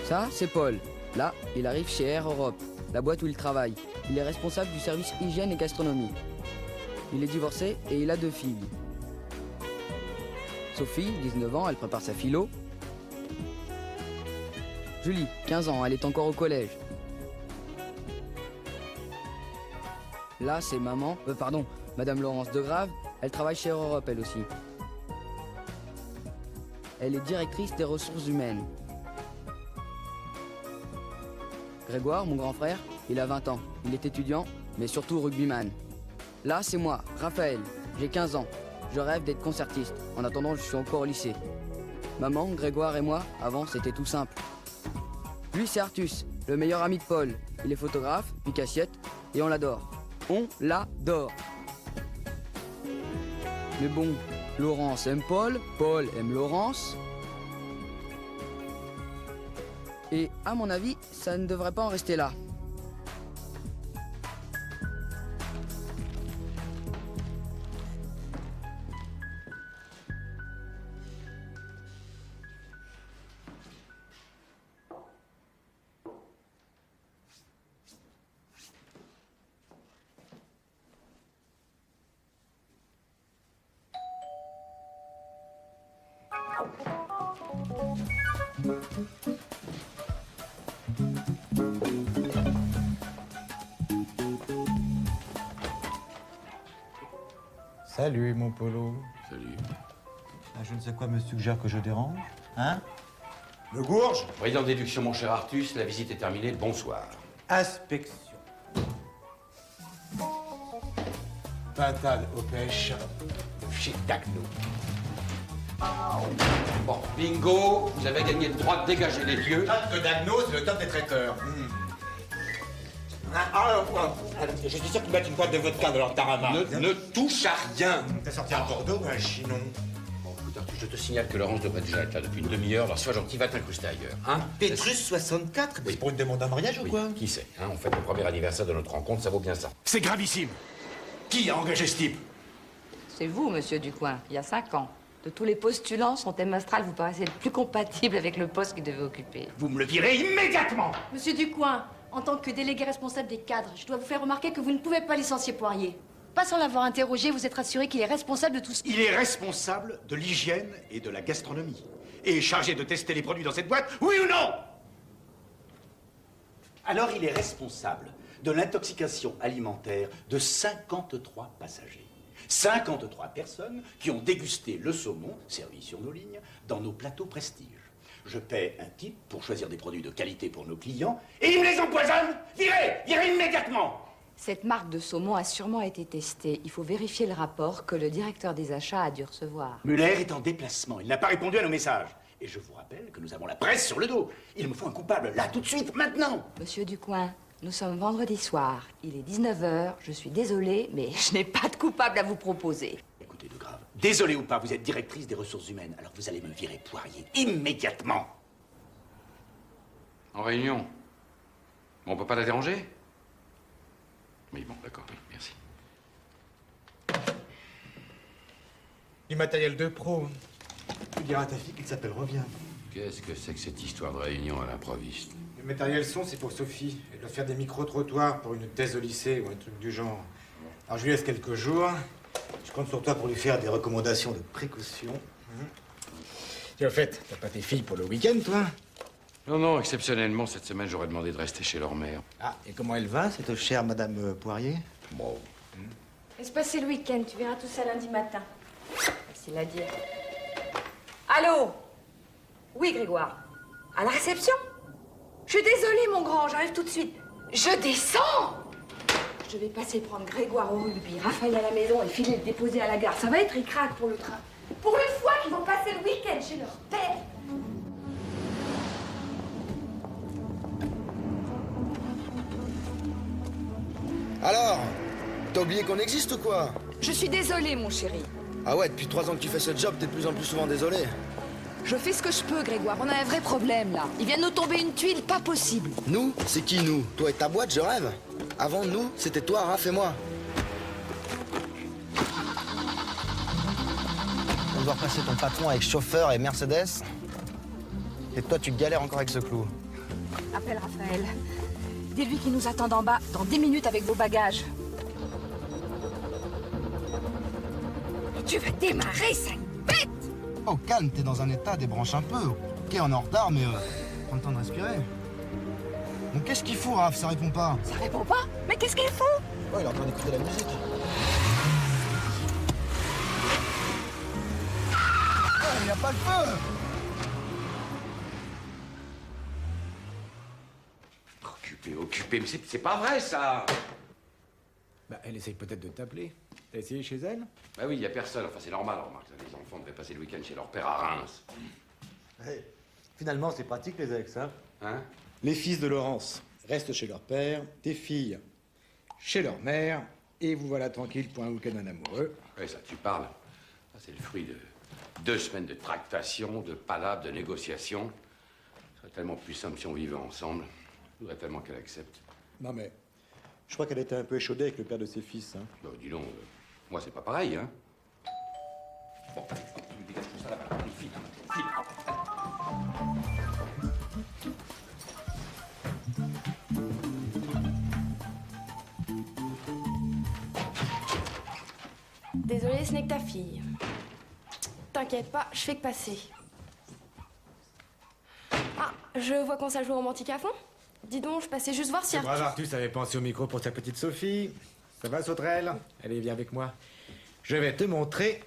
Ça, c'est Paul. Là, il arrive chez Air Europe, la boîte où il travaille. Il est responsable du service hygiène et gastronomie. Il est divorcé et il a 2 filles. Sophie, 19 ans, elle prépare sa philo. Julie, 15 ans, elle est encore au collège. Là, c'est maman, Madame Laurence Degrave, elle travaille chez Air Europe, elle aussi. Elle est directrice des ressources humaines. Grégoire, mon grand frère, il a 20 ans. Il est étudiant, mais surtout rugbyman. Là, c'est moi, Raphaël. J'ai 15 ans. Je rêve d'être concertiste. En attendant, je suis encore au lycée. Maman, Grégoire et moi, avant, c'était tout simple. Lui, c'est Artus, le meilleur ami de Paul. Il est photographe, pique assiette, et on l'adore. On l'adore. Mais bon, Laurence aime Paul, Paul aime Laurence. Et à mon avis, ça ne devrait pas en rester là. Salut, mon Polo. Salut. Ah, je ne sais quoi me suggère que je dérange, hein? Le Gourge? Brillant déduction, mon cher Artus, la visite est terminée, bonsoir. Inspection. Pintade aux pêches. Chez Dagno. Bon, bingo, vous avez gagné le droit de dégager les lieux. De Dagno, c'est le top des traiteurs. Je suis sûr qu'ils mettent une boîte de vodka dans leur tarama. Ne touche à rien. T'as sorti un Bordeaux ou un Chinon? Bon, écoute, Artus, je te signale que Laurence devrait déjà être là depuis une demi-heure, alors sois gentil, va t'incruster ailleurs, hein? Pétrus 64? Oui. C'est pour une demande en mariage ou quoi? Qui sait, hein? On fête le premier anniversaire de notre rencontre, ça vaut bien ça. C'est gravissime. Qui a engagé ce type? C'est vous, monsieur Ducoing, il y a 5 ans. De tous les postulants, son thème astral vous paraissait le plus compatible avec le poste qu'il devait occuper. Vous me le virez immédiatement. Monsieur Ducoing, en tant que délégué responsable des cadres, je dois vous faire remarquer que vous ne pouvez pas licencier Poirier. Pas sans l'avoir interrogé, vous êtes rassuré qu'il est responsable de tout ce... Il est responsable de l'hygiène et de la gastronomie. Et chargé de tester les produits dans cette boîte, oui ou non? Alors il est responsable de l'intoxication alimentaire de 53 passagers. 53 personnes qui ont dégusté le saumon, servi sur nos lignes, dans nos plateaux prestige. Je paie un type pour choisir des produits de qualité pour nos clients, et il me les empoisonne! Virez! Virez immédiatement! Cette marque de saumon a sûrement été testée. Il faut vérifier le rapport que le directeur des achats a dû recevoir. Muller est en déplacement, il n'a pas répondu à nos messages. Et je vous rappelle que nous avons la presse sur le dos. Il me faut un coupable, là, tout de suite, maintenant! Monsieur Ducoing, nous sommes vendredi soir. Il est 19h. Je suis désolée, mais je n'ai pas de coupable à vous proposer. Écoutez, de grave. Désolé ou pas, vous êtes directrice des ressources humaines, alors vous allez me virer Poirier immédiatement. En réunion. Bon, on peut pas la déranger? Oui, bon, d'accord, oui, merci. Du matériel de pro. Tu diras à ta fille qu'il s'appelle Revient. Qu'est-ce que c'est que cette histoire de réunion à l'improviste? Le matériel son, c'est pour Sophie. Elle doit faire des micro-trottoirs pour une thèse au lycée ou un truc du genre. Alors je lui laisse quelques jours. Je compte sur toi pour lui faire des recommandations de précaution. Tiens, au fait, t'as pas tes filles pour le week-end, toi? Non, non, exceptionnellement, cette semaine, j'aurais demandé de rester chez leur mère. Ah, et comment elle va, cette chère Madame Poirier? Bon. Laisse passer le week-end, tu verras tout ça lundi matin. Facile à dire. Allô? Oui, Grégoire. À la réception? Je suis désolée, mon grand, j'arrive tout de suite. Je descends! Je vais passer prendre Grégoire au rugby, Raphaël à la maison et filer le déposer à la gare. Ça va être ric-rac pour le train. Pour une fois qu'ils vont passer le week-end chez leur père. Alors, t'as oublié qu'on existe ou quoi? Je suis désolée, mon chéri. Ah ouais, depuis 3 ans que tu fais ce job, t'es de plus en plus souvent désolé. Je fais ce que je peux, Grégoire. On a un vrai problème, là. Il vient de nous tomber une tuile, pas possible. Nous? C'est qui, nous? Toi et ta boîte, je rêve. Avant, nous, c'était toi, Raph et moi. On doit passer ton patron avec chauffeur et Mercedes. Et toi, tu galères encore avec ce clou. Appelle Raphaël. Dis-lui qu'il nous attend en bas, dans 10 minutes avec vos bagages. Et tu vas démarrer, sale bête! Oh, calme, t'es dans un état, débranche un peu. Ok, on est en retard, mais prends le temps de respirer. Bon, qu'est-ce qu'il fout, Raph? Ça répond pas. Ça répond pas? Mais qu'est-ce qu'il fout? Oh, il est en train d'écouter la musique. Oh, il n'y a pas le feu! Occupé, mais c'est pas vrai, ça! Bah, elle essaye peut-être de t'appeler. T'as essayé chez elle? Bah oui, y a personne. Enfin, c'est normal, remarque. Les enfants devaient passer le week-end chez leur père à Reims. Ouais. Finalement, c'est pratique, les ex, hein? Hein? Les fils de Laurence restent chez leur père, tes filles chez leur mère, et vous voilà tranquille pour un week-end en amoureux. Oui, ça, tu parles. Ça, c'est le fruit de 2 semaines de tractation, de palabres, de négociations. Ce serait tellement plus simple si on vivait ensemble. Je voudrais tellement qu'elle accepte. Non, mais je crois qu'elle était un peu échaudée avec le père de ses fils, hein. Bah, dis donc, moi, c'est pas pareil, hein? Bon, tu me dégages tout ça là-bas. Allez, file, file. Désolée, ce n'est que ta fille. T'inquiète pas, je fais que passer. Ah, je vois qu'on s'ajoute romantique à fond. Dis donc, je passais juste voir si... Ce brave Artus avait pensé au micro pour sa petite Sophie. Ça va, Sauterelle? Allez, viens avec moi. Je vais te montrer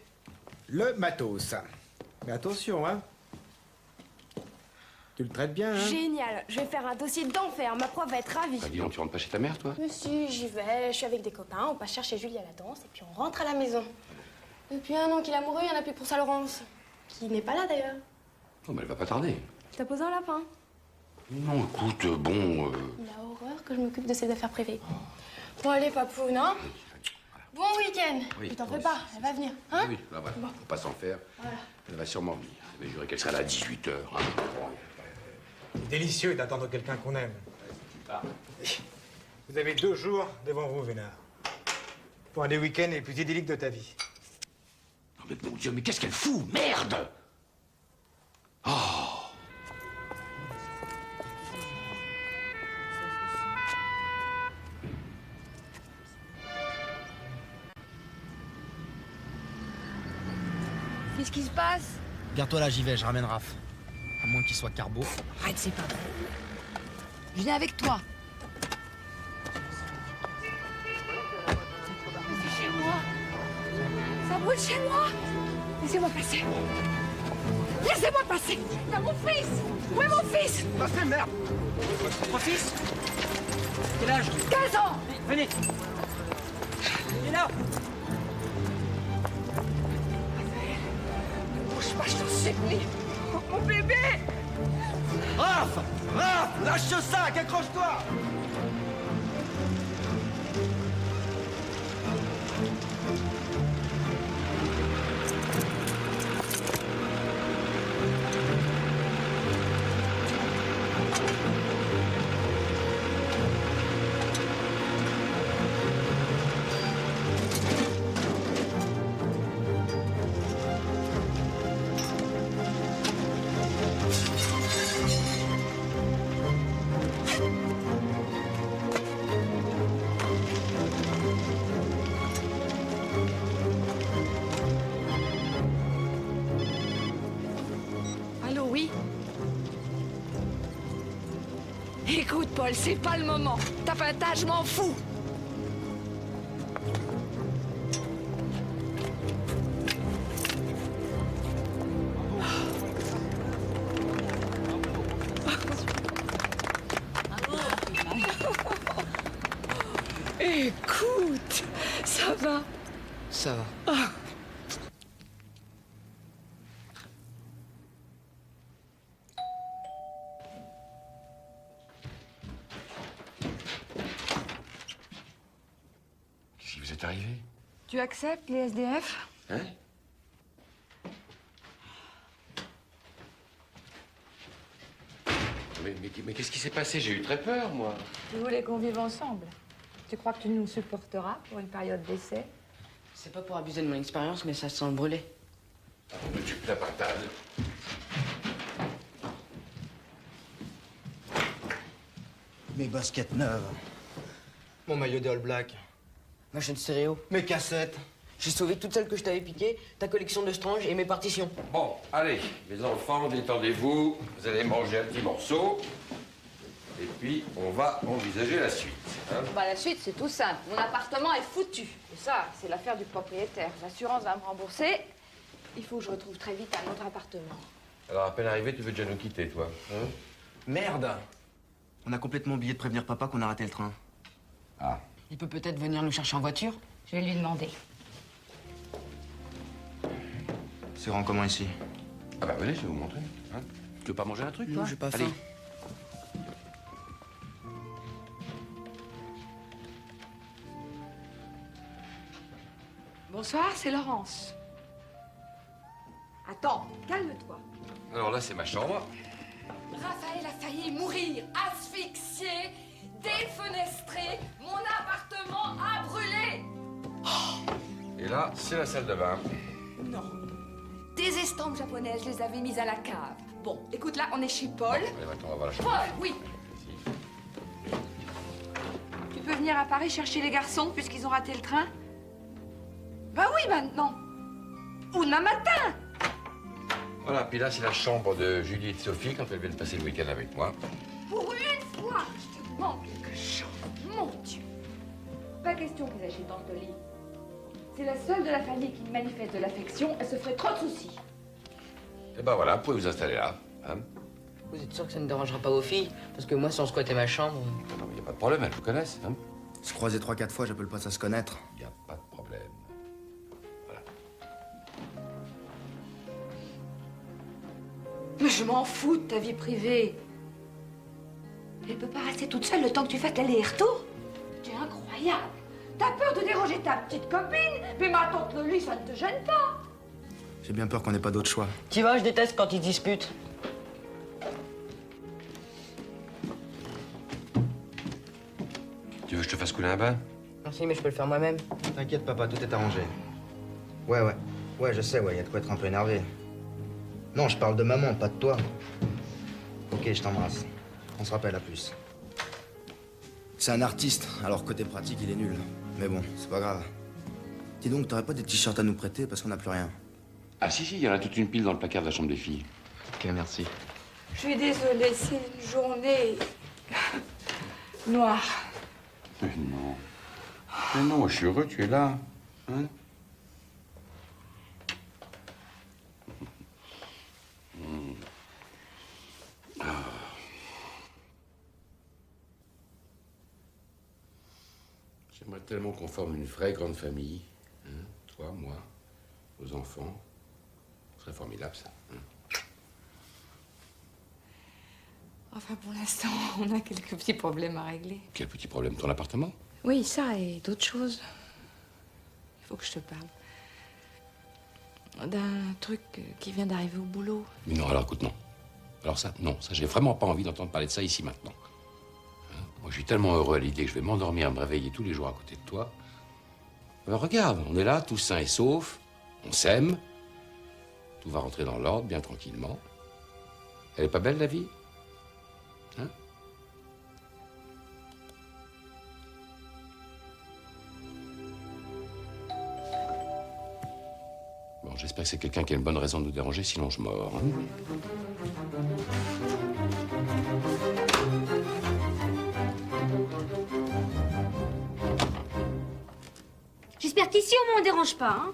le matos. Mais attention, hein. Tu le traites bien, hein? Génial, je vais faire un dossier d'enfer, ma prof va être ravie. Bah, dis donc, tu rentres pas chez ta mère, toi? Mais si, j'y vais, je suis avec des copains, on passe chercher Julie à la danse et puis on rentre à la maison. Depuis 1 an qu'il est amoureux, il n'y en a plus que pour sa Laurence. Qui n'est pas là d'ailleurs. Oh, mais elle va pas tarder. T'as posé un lapin. Non, écoute, bon... Il a horreur que je m'occupe de ses affaires privées. Bon, allez, papou, non? Bon week-end. Oui, Tu t'en toi fais pas, aussi. elle va venir, hein? Oui, là, voilà. Bon. Faut pas s'en faire. Voilà. Elle va sûrement venir. Je vais jurer qu'elle sera là à 18h. Hein. Délicieux d'attendre quelqu'un qu'on aime. Vous avez 2 jours devant vous, Vénard. Pour un des week-ends les plus idylliques de ta vie. Oh, mais mon Dieu, mais qu'est-ce qu'elle fout? Merde! Oh! Qu'est-ce qui se passe? Garde-toi là, j'y vais, je ramène Raph. À moins qu'il soit carbo. Arrête, c'est pas vrai. Je viens avec toi. C'est chez moi. Ça brûle chez moi. Laissez-moi passer. Laissez-moi passer. T'as mon fils. Où est mon fils? Passez, merde! Votre fils? Quel âge? 15 ans. Venez. Il est là. Ne bouge pas, je t'en supplie. Oh, mon bébé. Raph! Raph! Lâche ce sac, accroche-toi! Allô, oui? Écoute, Paul, c'est pas le moment. T'as fait un tas, je m'en fous. Écoute, ça va? Ça va. Qu'est-ce qui vous est arrivé? Tu acceptes les SDF? Hein? Mais qu'est-ce qui s'est passé? J'ai eu très peur, moi. Tu voulais qu'on vive ensemble. Tu crois que tu nous supporteras pour une période d'essai? C'est pas pour abuser de mon expérience, mais ça sent le brûler. Ah, on me tue la patate. Mes baskets neuves. Mon maillot des All Blacks. Ma chaîne stéréo. Mes cassettes. J'ai sauvé toutes celles que je t'avais piquées, ta collection de Strange et mes partitions. Bon, allez, les enfants, détendez-vous. Vous allez manger un petit morceau. Et puis, on va envisager la suite. Hein. Bah, la suite, c'est tout simple. Mon appartement est foutu. Et ça, c'est l'affaire du propriétaire. L'assurance va me rembourser. Il faut que je retrouve très vite un autre appartement. Alors, à peine arrivé, tu veux déjà nous quitter, toi, hein? Merde. On a complètement oublié de prévenir papa qu'on a raté le train. Ah. Il peut peut-être venir nous chercher en voiture. Je vais lui demander. C'est rend comment ici? Ah bah venez, je vais vous montrer. Hein. Tu veux pas manger un truc, toi? Non, j'ai pas Allez. faim. Bonsoir, c'est Laurence. Attends, calme-toi. Alors là, c'est ma chambre. Raphaël a failli mourir, asphyxié, défenestré. Mon appartement a brûlé. Et là, c'est la salle de bain. Non. Des estampes japonaises, je les avais mises à la cave. Bon, écoute, là, on est chez Paul. Allez, maintenant, on va voir la chambre. Paul, oui. Tu peux venir à Paris chercher les garçons, puisqu'ils ont raté le train? Bah oui, maintenant. Ou demain matin. Voilà, puis là, c'est la chambre de Julie et de Sophie quand elles viennent passer le week-end avec moi. Pour une fois, je te demande quelque chose. Mon Dieu. Pas question que vous achetiez dans le lit. C'est la seule de la famille qui manifeste de l'affection. Elle se ferait trop de soucis. Et ben voilà, vous pouvez vous installer là. Hein. Vous êtes sûr que ça ne dérangera pas vos filles? Parce que moi, si on squattait ma chambre... Non, mais y a pas de problème, elles vous connaissent. Hein. Se croiser 3-4 fois, j'appelle pas ça se connaître. Y a pas de problème. Voilà. Mais je m'en fous de ta vie privée. Elle peut pas rester toute seule le temps que tu fasses l'aller-retour. C'est incroyable. T'as peur de déranger ta petite copine, mais ma tante le lit, ça ne te gêne pas. J'ai bien peur qu'on n'ait pas d'autre choix. Tu vois, je déteste quand ils disputent. Tu veux que je te fasse couler un bain? Merci, mais je peux le faire moi-même. T'inquiète, papa, tout est arrangé. Ouais. Ouais, je sais, ouais, y a de quoi être un peu énervé. Non, je parle de maman, pas de toi. Ok, je t'embrasse. On se rappelle, à plus. C'est un artiste, alors côté pratique, il est nul. Mais bon, c'est pas grave. Dis donc, t'aurais pas des t-shirts à nous prêter parce qu'on n'a plus rien? Ah si, il y en a toute une pile dans le placard de la chambre des filles. Ok, merci. Je suis désolée, c'est une journée noire. Mais non. Mais non, je suis heureux, tu es là. Hein? J'aimerais tellement qu'on forme une vraie grande famille. Hein? Toi, moi, nos enfants. Ce serait formidable, ça. Hein? Enfin, pour l'instant, on a quelques petits problèmes à régler. Quel petit problème, ton appartement? Oui, ça et d'autres choses. Il faut que je te parle. D'un truc qui vient d'arriver au boulot. Mais non, alors écoute, non. Alors ça, non, ça, j'ai vraiment pas envie d'entendre parler de ça ici maintenant. Hein? Moi, je suis tellement heureux à l'idée que je vais m'endormir, me réveiller tous les jours à côté de toi. Alors regarde, on est là, tous sains et saufs, on s'aime, tout va rentrer dans l'ordre, bien tranquillement. Elle est pas belle, la vie? Hein? Bon, j'espère que c'est quelqu'un qui a une bonne raison de nous déranger, sinon je mords. Hein? J'espère qu'ici, au moins, on dérange pas, hein.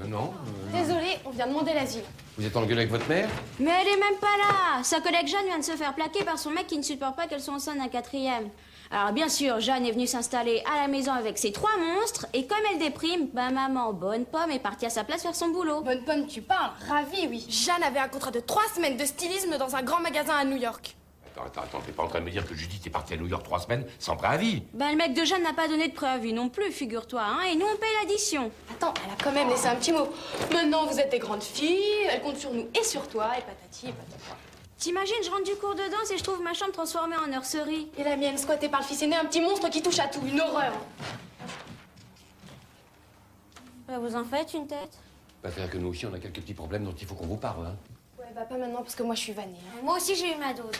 Non. Désolée, on vient demander l'asile. Vous êtes engueulé avec votre mère? Mais elle est même pas là. Sa collègue Jeanne vient de se faire plaquer par son mec qui ne supporte pas qu'elle soit enceinte d'un 4e. Alors bien sûr, Jeanne est venue s'installer à la maison avec ses 3 monstres, et comme elle déprime, bah maman, bonne pomme, est partie à sa place faire son boulot. Bonne pomme, tu parles. Ravie, oui. Jeanne avait un contrat de 3 semaines de stylisme dans un grand magasin à New York. Attends, t'es pas en train de me dire que Judith est partie à New York 3 semaines sans préavis? Bah le mec de Jeanne n'a pas donné de préavis non plus, figure-toi, hein, et nous on paye l'addition. Attends, elle a quand même laissé un petit mot. Maintenant, vous êtes des grandes filles, elle compte sur nous et sur toi, et patati et patata. T'imagines, je rentre du cours de danse et je trouve ma chambre transformée en nurserie. Et la mienne squattée par le fils aîné, un petit monstre qui touche à tout, une horreur. Bah, vous en faites une tête? Bah, c'est-à-dire que nous aussi, on a quelques petits problèmes dont il faut qu'on vous parle. Hein. Ouais, bah pas maintenant parce que moi je suis vannée. Hein. Moi aussi j'ai eu ma dose.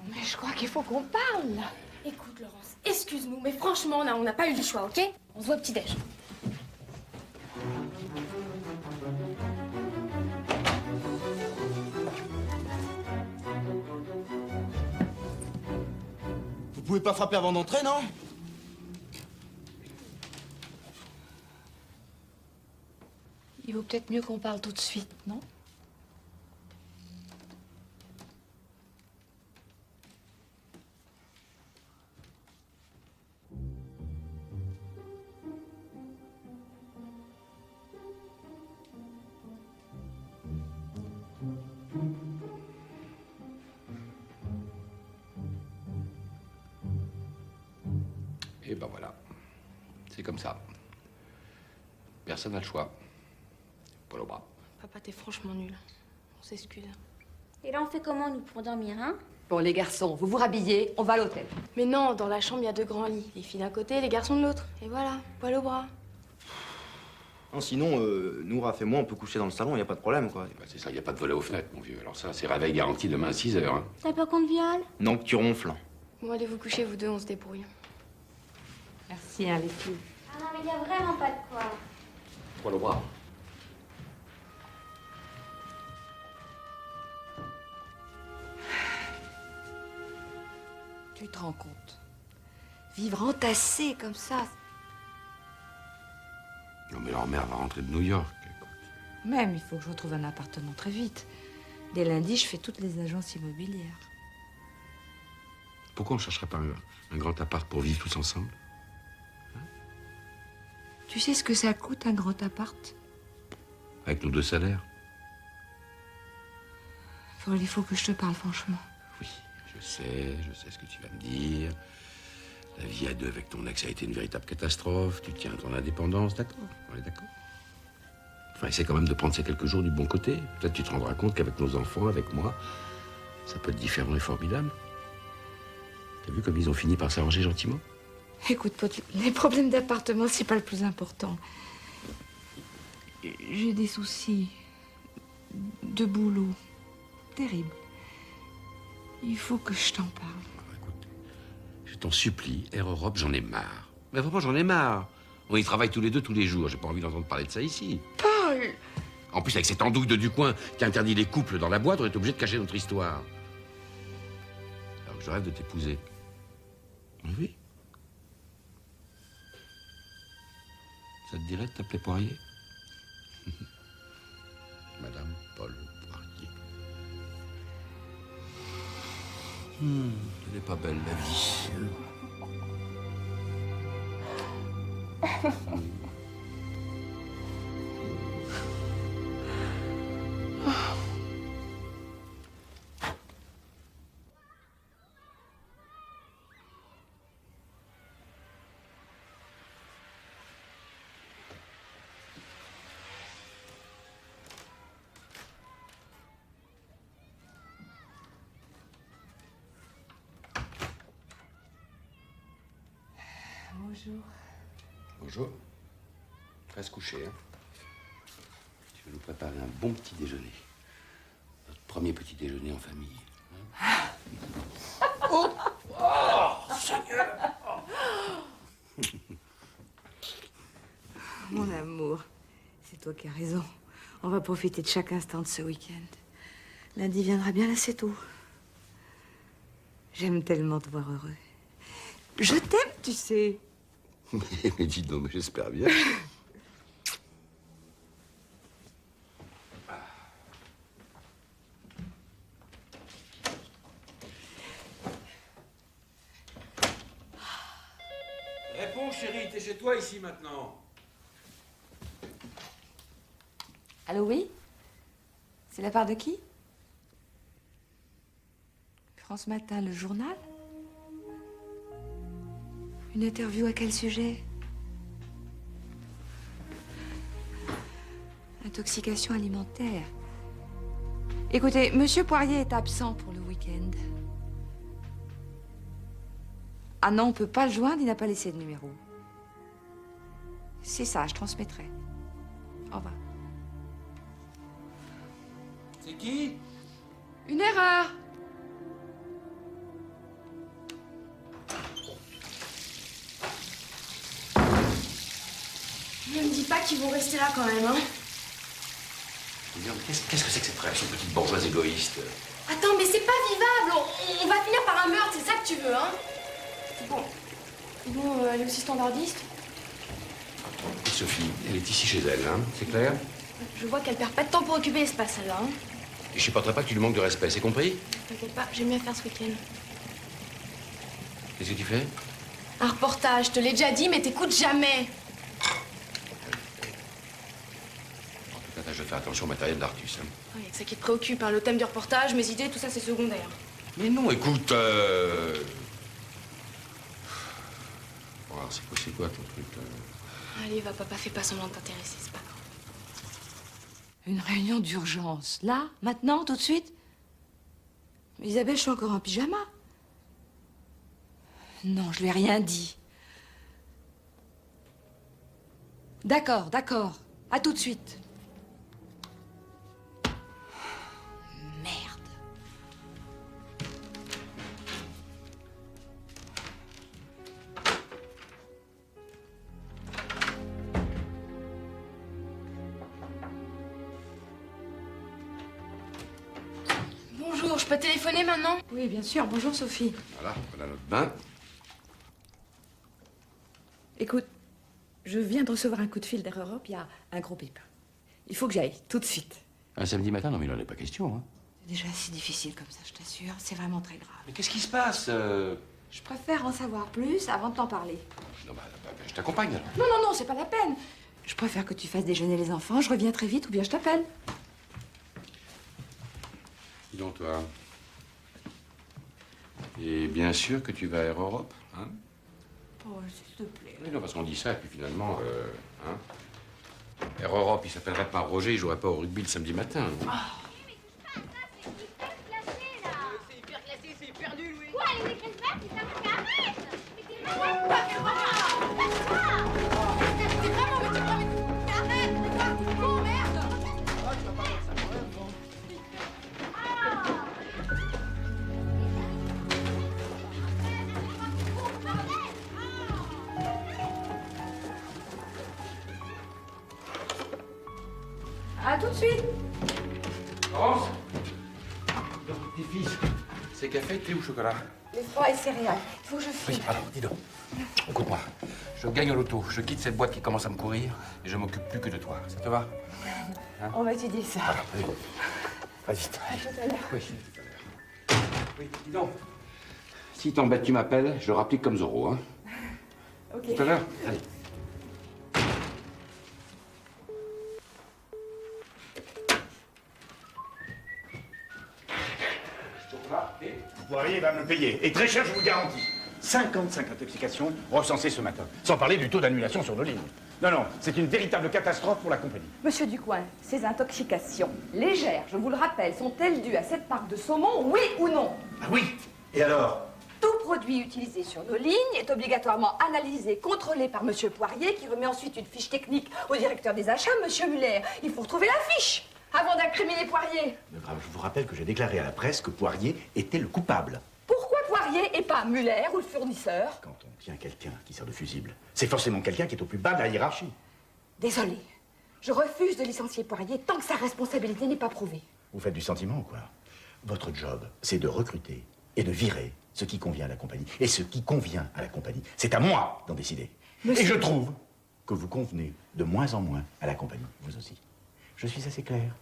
Mais je crois qu'il faut qu'on parle. Écoute, Laurence, excuse-nous, mais franchement, là, on n'a pas eu le choix, ok? On se voit au petit-déj. Vous pouvez pas frapper avant d'entrer, non? Il vaut peut-être mieux qu'on parle tout de suite, non? Et ben voilà. C'est comme ça. Personne n'a le choix. Paul au bras. Papa, t'es franchement nul. On s'excuse. Et là, on fait comment, nous, pour dormir, hein? Bon, les garçons, vous vous rhabillez, on va à l'hôtel. Mais non, dans la chambre, il y a 2 grands lits. Les filles d'un côté, les garçons de l'autre. Et voilà, poil au bras. Non, sinon, nous, Raph et moi, on peut coucher dans le salon, y a pas de problème, quoi. Ben, c'est ça, il n'y a pas de volet aux fenêtres, mon vieux. Alors ça, c'est réveil garanti demain à 6 h. Hein. T'as peur qu'on te viole? Non, que tu ronfles. Bon, allez vous coucher, vous deux, on se débrouille. Merci, hein, les filles. Ah non, mais il n'y a vraiment pas de quoi. Paul au bras. Tu te rends compte? Vivre entassé comme ça. Non, mais leur mère va rentrer de New York. Écoute. Même, il faut que je retrouve un appartement très vite. Dès lundi, je fais toutes les agences immobilières. Pourquoi on ne chercherait pas un grand appart pour vivre tous ensemble? Tu sais ce que ça coûte, un grand appart? Avec nos 2 salaires? Il faut que je te parle franchement. Oui, je sais ce que tu vas me dire. La vie à 2 avec ton ex a été une véritable catastrophe. Tu tiens à ton indépendance, d'accord? On est d'accord? Enfin, essaie quand même de prendre ces quelques jours du bon côté. Peut-être tu te rendras compte qu'avec nos enfants, avec moi, ça peut être différent et formidable. T'as vu comme ils ont fini par s'arranger gentiment? Écoute, Paul, les problèmes d'appartement, c'est pas le plus important. J'ai des soucis de boulot terribles. Il faut que je t'en parle. Écoute, je t'en supplie, Air Europe, j'en ai marre. Mais vraiment, j'en ai marre. On y travaille tous les deux, tous les jours. J'ai pas envie d'entendre parler de ça ici. Paul! En plus, avec cette andouille de Ducoin qui interdit les couples dans la boîte, on est obligé de cacher notre histoire. Alors que je rêve de t'épouser. Oui. Ça te dirait de t'appeler Poirier? Madame Paul Poirier. Elle n'est pas belle, la vie. Bonjour. Bonjour. Reste couché, hein. Tu vas nous préparer un bon petit déjeuner. Notre premier petit déjeuner en famille. Hein. Oh, Seigneur. Mon amour, c'est toi qui as raison. On va profiter de chaque instant de ce week-end. Lundi viendra bien assez tôt. J'aime tellement te voir heureux. Je t'aime, tu sais. Mais dis donc, mais j'espère bien. Réponds, chérie, t'es chez toi ici maintenant. Allô, oui? C'est la part de qui? France Matin, le journal? Une interview à quel sujet? Intoxication alimentaire. Écoutez, Monsieur Poirier est absent pour le week-end. Ah non, on peut pas le joindre, il n'a pas laissé de numéro. C'est ça, je transmettrai. Au revoir. C'est qui? Une erreur! qu'ils vont rester là quand même, hein. Qu'est-ce que c'est que cette réaction petite bourgeoise égoïste? Attends, mais c'est pas vivable. On va finir par un meurtre, c'est ça que tu veux, hein. Bon. Bon, elle est aussi standardiste. Et Sophie, elle est ici chez elle, hein? C'est clair? Je vois qu'elle perd pas de temps pour occuper l'espace, celle-là, hein. Et je supporterai pas que tu lui manques de respect, c'est compris? T'inquiète pas, j'aime bien faire ce week-end. Qu'est-ce que tu fais? Un reportage, je te l'ai déjà dit, mais t'écoutes jamais. En tout cas, tâche de faire attention au matériel d'Artus, hein? Ouais, c'est ça qui te préoccupe, hein. Le thème du reportage, mes idées, tout ça, c'est secondaire. Mais non, écoute, Bon, alors, c'est quoi ton truc, là? Allez, va, papa, fais pas semblant de t'intéresser, c'est pas grave. Une réunion d'urgence. Là, maintenant, tout de suite? Isabelle, je suis encore en pyjama. Non, je lui ai rien dit. D'accord, d'accord. À tout de suite. Merde. Bonjour, je peux téléphoner maintenant? Oui, bien sûr. Bonjour, Sophie. Voilà notre bain. Écoute, je viens de recevoir un coup de fil d'Air Europe. Il y a un gros pépin. Il faut que j'aille, tout de suite. Un samedi matin? Non, mais il n'en est pas question, hein. C'est déjà si difficile comme ça, je t'assure. C'est vraiment très grave. Mais qu'est-ce qui se passe? Je préfère en savoir plus avant de t'en parler. Non, je t'accompagne, alors. Non, non, non, c'est pas la peine. Je préfère que tu fasses déjeuner les enfants. Je reviens très vite ou bien je t'appelle. Dis donc, toi. Et bien sûr que tu vas à Air Europe, hein? Oh, s'il te plaît. Oui, non, parce qu'on dit ça, et puis finalement, hein? Air Europe, il s'appellerait pas Roger, il jouerait pas au rugby le samedi matin. C'est hyper classé, c'est hyper nul, oui. Quoi, les maîtresses vertes, ils savent qu'arrête. Mais t'es vraiment... À tout de suite. Laurence? Tes fils, c'est café, thé ou chocolat? Les froids et céréales. Il faut que je file. Oui, alors, dis donc. Écoute-moi, je gagne au loto, je quitte cette boîte qui commence à me courir et je m'occupe plus que de toi. Ça te va? Hein? On va étudier ça. Voilà, allez. Vas vite. À tout à l'heure. Oui, tout à l'heure. Oui, dis donc. Si t'embêtes, tu m'appelles, je le rapplique comme Zorro, hein? Ok. Tout à l'heure? Allez. Poirier va me payer. Et très cher, je vous le garantis. 55 intoxications recensées ce matin. Sans parler du taux d'annulation sur nos lignes. Non, non, c'est une véritable catastrophe pour la compagnie. Monsieur Ducoing, ces intoxications légères, je vous le rappelle, sont-elles dues à cette marque de saumon, oui ou non? Ah oui? Et alors? Tout produit utilisé sur nos lignes est obligatoirement analysé, contrôlé par Monsieur Poirier, qui remet ensuite une fiche technique au directeur des achats, Monsieur Muller. Il faut retrouver la fiche avant d'incriminer Poirier. Mais grave, je vous rappelle que j'ai déclaré à la presse que Poirier était le coupable. Pourquoi Poirier et pas Muller ou le fournisseur? Quand on tient quelqu'un qui sert de fusible, c'est forcément quelqu'un qui est au plus bas de la hiérarchie. Désolé, je refuse de licencier Poirier tant que sa responsabilité n'est pas prouvée. Vous faites du sentiment ou quoi? Votre job, c'est de recruter et de virer ce qui convient à la compagnie. Et ce qui convient à la compagnie, c'est à moi d'en décider. Monsieur... Et je trouve que vous convenez de moins en moins à la compagnie, vous aussi. Je suis assez clair.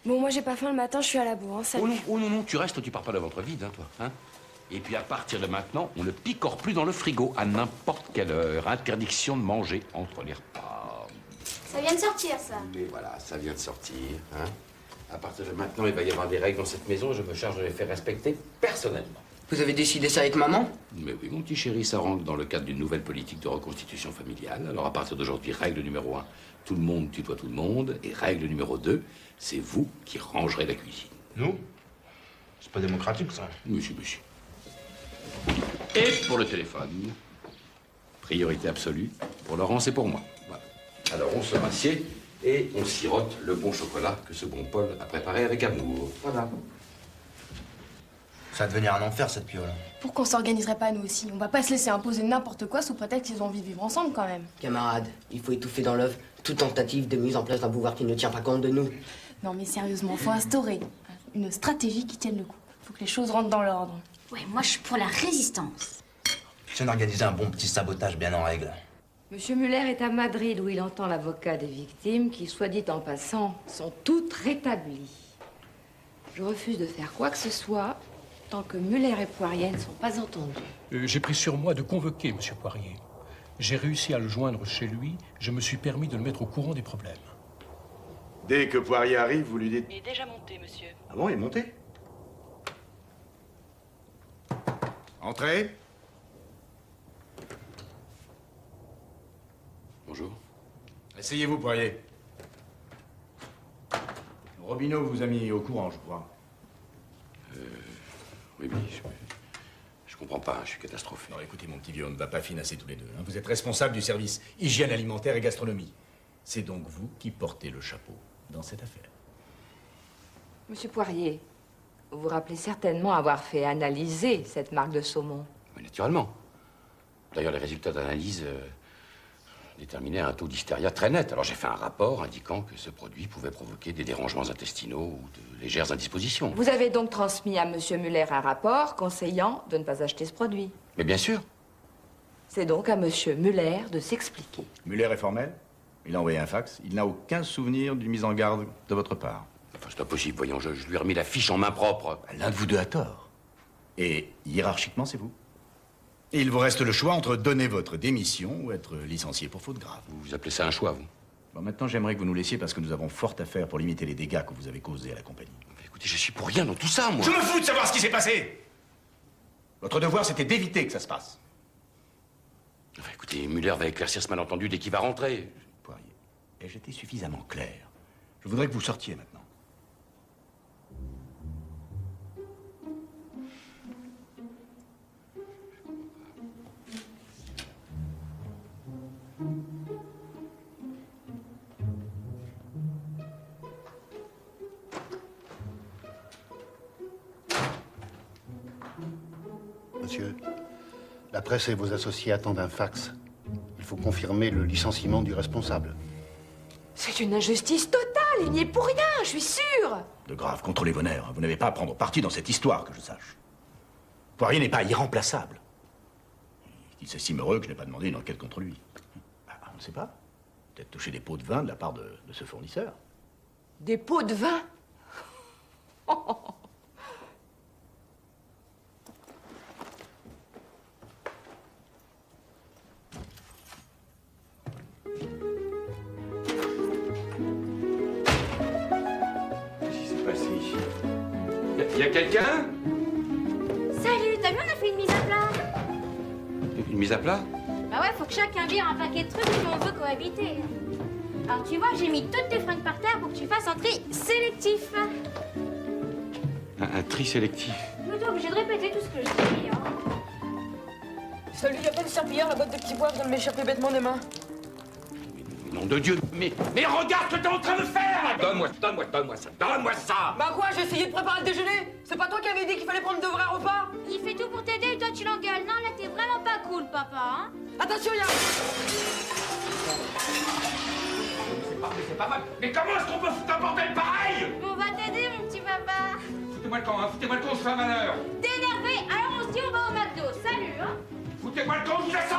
Bon, moi, j'ai pas faim le matin, je suis à la bourre, hein, salut. Oh non, tu restes, tu pars pas le ventre vide, hein, toi, hein? Et puis à partir de maintenant, on ne picore plus dans le frigo à n'importe quelle heure. Interdiction de manger entre les repas. Ça vient de sortir, ça. Mais voilà, ça vient de sortir, hein? À partir de maintenant, il va y avoir des règles dans cette maison. Je me charge de les faire respecter personnellement. Vous avez décidé ça avec maman? Mais oui, mon petit chéri, ça rentre dans le cadre d'une nouvelle politique de reconstitution familiale. Alors à partir d'aujourd'hui, règle numéro 1, tout le monde tutoie tout le monde. Et règle numéro 2, c'est vous qui rangerez la cuisine. Nous? C'est pas démocratique, ça. Monsieur. Et pour le téléphone, priorité absolue pour Laurence et pour moi. Voilà. Alors on se rassied et on sirote le bon chocolat que ce bon Paul a préparé avec amour. Voilà. Ça va devenir un enfer, cette piole. Pourquoi on s'organiserait pas nous aussi? On va pas se laisser imposer n'importe quoi sous prétexte qu'ils ont envie de vivre ensemble quand même. Camarade, il faut étouffer dans l'œuf toute tentative de mise en place d'un pouvoir qui ne tient pas compte de nous. Non mais sérieusement, faut instaurer une stratégie qui tienne le coup. Faut que les choses rentrent dans l'ordre. Ouais, moi je suis pour la résistance. Je viens d'organiser un bon petit sabotage bien en règle. Monsieur Muller est à Madrid où il entend l'avocat des victimes qui, soit dit en passant, sont toutes rétablies. Je refuse de faire quoi que ce soit tant que Muller et Poirier ne sont pas entendus. J'ai pris sur moi de convoquer M. Poirier. J'ai réussi à le joindre chez lui. Je me suis permis de le mettre au courant des problèmes. Dès que Poirier arrive, vous lui dites... Il est déjà monté, monsieur. Ah bon, il est monté? Entrez. Bonjour. Asseyez-vous, Poirier. Robineau vous a mis au courant, je crois. Oui, je comprends pas, je suis catastrophé. Non, écoutez, mon petit vieux, on ne va pas finasser tous les deux. Hein. Vous êtes responsable du service hygiène alimentaire et gastronomie. C'est donc vous qui portez le chapeau dans cette affaire. Monsieur Poirier, vous vous rappelez certainement avoir fait analyser cette marque de saumon. Mais naturellement. D'ailleurs, les résultats d'analyse déterminaient un taux d'hystéria très net. Alors j'ai fait un rapport indiquant que ce produit pouvait provoquer des dérangements intestinaux ou de légères indispositions. Vous avez donc transmis à Monsieur Muller un rapport conseillant de ne pas acheter ce produit. Mais bien sûr. C'est donc à Monsieur Muller de s'expliquer. Muller est formel. Il a envoyé un fax. Il n'a aucun souvenir d'une mise en garde de votre part. Enfin, c'est pas possible, voyons, je lui ai remis la fiche en main propre. L'un de vous deux a tort. Et hiérarchiquement, c'est vous. Et il vous reste le choix entre donner votre démission ou être licencié pour faute grave. Vous appelez ça un choix, vous? Bon, maintenant, j'aimerais que vous nous laissiez parce que nous avons fort à faire pour limiter les dégâts que vous avez causés à la compagnie. Mais écoutez, je suis pour rien dans tout ça, moi. Je me fous de savoir ce qui s'est passé! Votre devoir, c'était d'éviter que ça se passe. Enfin, écoutez, Muller va éclaircir ce malentendu dès qu'il va rentrer. Poirier, ai-je été suffisamment clair? Je voudrais que vous sortiez maintenant. Monsieur, la presse et vos associés attendent un fax. Il faut confirmer le licenciement du responsable. C'est une injustice totale. Il n'y est pour rien, je suis sûre. De grave, contrôlez vos nerfs. Vous n'avez pas à prendre parti dans cette histoire, que je sache. Poirier n'est pas irremplaçable. Il s'estime heureux que je n'ai pas demandé une enquête contre lui. Bah, on ne sait pas. Peut-être toucher des pots de vin de la part de ce fournisseur. Des pots de vin? Qu'est-ce qui s'est passé ici? Y a quelqu'un? Salut, t'as vu, on a fait une mise à plat. Une mise à plat? Bah ouais, faut que chacun vire un paquet de trucs si on veut cohabiter. Alors tu vois, j'ai mis toutes tes fringues par terre pour que tu fasses un tri sélectif. Un tri sélectif. Mais t'es obligé de répéter tout ce que je dis, hein. Salut, y'a pas de serpillière, la boîte de petits pois vient de m'échapper bêtement des mains. Nom de Dieu, mais regarde ce que t'es en train de faire! Donne-moi ça! Bah quoi, j'ai essayé de préparer le déjeuner? C'est pas toi qui avais dit qu'il fallait prendre de vrais repas? Il fait tout pour t'aider et toi tu l'engueules. Non, là t'es vraiment pas cool, papa, hein. Attention, y'a... C'est pas mal. Mais comment est-ce qu'on peut foutre un bordel pareil? On va t'aider, mon petit papa. Foutez-moi le camp, hein, foutez-moi le camp, je fais un malheur. T'es énervé? Alors on se dit on va au McDo. Salut, hein. Foutez-moi le camp, je vous assomme.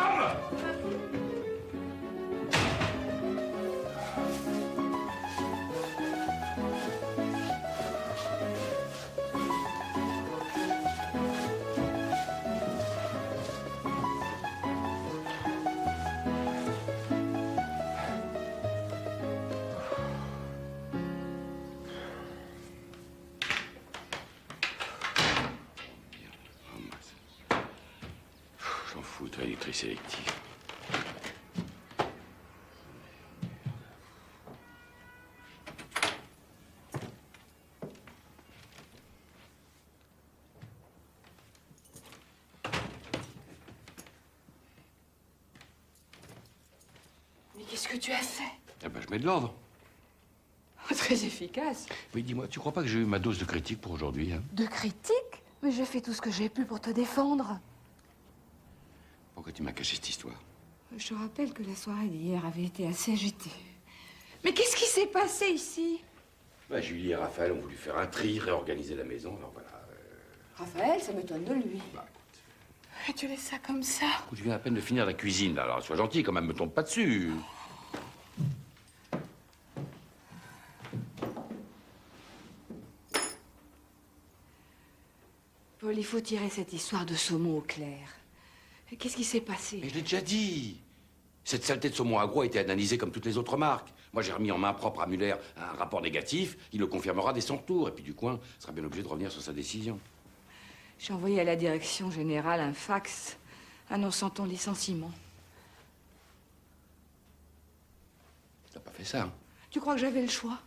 J'en fous, t'as du tri sélectif. Mais qu'est-ce que tu as fait? Eh ben, je mets de l'ordre. Très efficace. Oui, dis-moi, tu crois pas que j'ai eu ma dose de critique pour aujourd'hui, hein? De critique? Mais j'ai fait tout ce que j'ai pu pour te défendre. Pourquoi tu m'as caché cette histoire? Je te rappelle que la soirée d'hier avait été assez agitée. Mais qu'est-ce qui s'est passé ici? Bah, Julie et Raphaël ont voulu faire un tri, réorganiser la maison, alors voilà. Raphaël, ça m'étonne de lui. Bah, Et tu laisses ça comme ça? je viens à peine de finir la cuisine, là, alors sois gentil quand même, me tombe pas dessus. Paul, il faut tirer cette histoire de saumon au clair. Qu'est-ce qui s'est passé? Mais je l'ai déjà dit. Cette saleté de saumon agro a été analysée comme toutes les autres marques. Moi, j'ai remis en main propre à Muller un rapport négatif. Il le confirmera dès son retour. Et puis, du coin, il sera bien obligé de revenir sur sa décision. J'ai envoyé à la direction générale un fax annonçant ton licenciement. T'as pas fait ça, hein? Tu crois que j'avais le choix?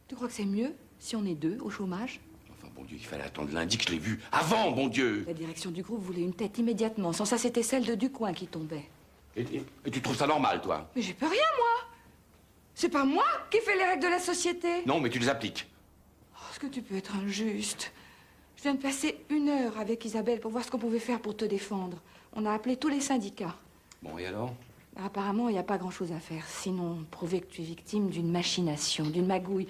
Tu crois que c'est mieux si on est deux au chômage? Enfin, bon Dieu, il fallait attendre lundi que je l'ai vu. Avant, bon Dieu! La direction du groupe voulait une tête immédiatement. Sans ça, c'était celle de Ducoing qui tombait. Et tu trouves ça normal, toi? Mais j'y peux rien, moi. C'est pas moi qui fais les règles de la société. Non, mais tu les appliques. Oh, est-ce que tu peux être injuste? Je viens de passer 1 heure avec Isabelle pour voir ce qu'on pouvait faire pour te défendre. On a appelé tous les syndicats. Bon, et alors? Apparemment, il n'y a pas grand-chose à faire. Sinon, prouver que tu es victime d'une machination, d'une magouille.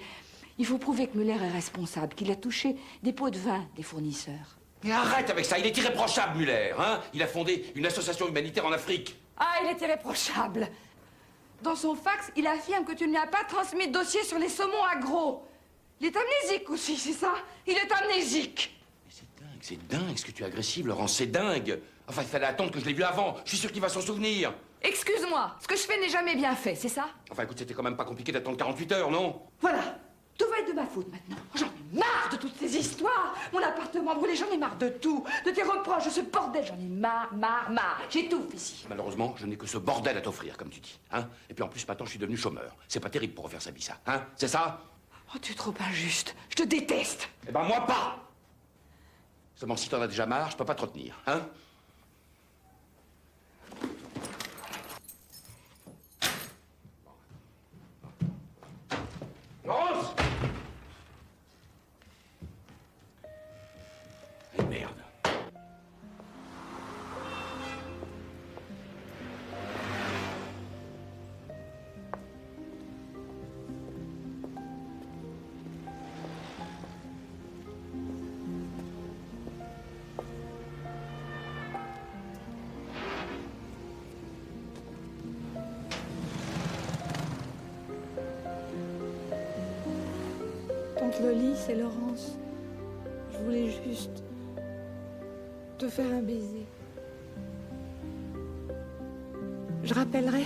Il faut prouver que Muller est responsable, qu'il a touché des pots de vin des fournisseurs. Mais arrête avec ça, il est irréprochable, Muller, hein? Il a fondé une association humanitaire en Afrique. Ah, il est irréprochable. Dans son fax, il affirme que tu ne lui as pas transmis de dossier sur les saumons agro. Il est amnésique aussi, c'est ça? Il est amnésique. C'est dingue ce que tu es agressive, Laurence, c'est dingue. Enfin, il fallait attendre que je l'ai vu avant. Je suis sûr qu'il va s'en souvenir. Excuse-moi, ce que je fais n'est jamais bien fait, c'est ça? Enfin, écoute, c'était quand même pas compliqué d'attendre 48 heures, non? Voilà. Tout va être de ma faute maintenant. J'en ai marre de toutes ces histoires. Mon appartement brûlé, j'en ai marre de tout. De tes reproches, de ce bordel, j'en ai marre. J'étouffe ici. Malheureusement, je n'ai que ce bordel à t'offrir, comme tu dis. Hein? Et puis en plus, maintenant, je suis devenu chômeur. C'est pas terrible pour refaire sa vie, ça. Hein? C'est ça? Oh, tu es trop injuste. Je te déteste. Eh ben, moi pas! Seulement, si t'en as déjà marre, je peux pas te retenir, hein? Laurence! Eh merde. Tante Loli, c'est Laurence. Je voulais juste te faire un baiser. Je rappellerai.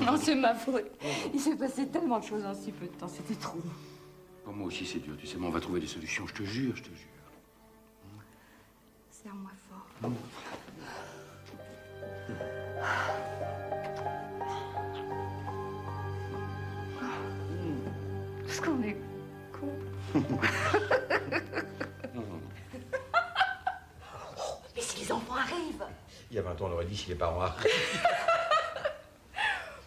Non, c'est ma faute. Il s'est passé tellement de choses en si peu de temps, c'était trop. Pour moi aussi, c'est dur. Tu sais, mais on va trouver des solutions, je te jure, je te jure. Serre-moi fort. Parce qu'on est con. Mais si les enfants arrivent. Il y a 20 ans, on aurait dit si les parents arrivent.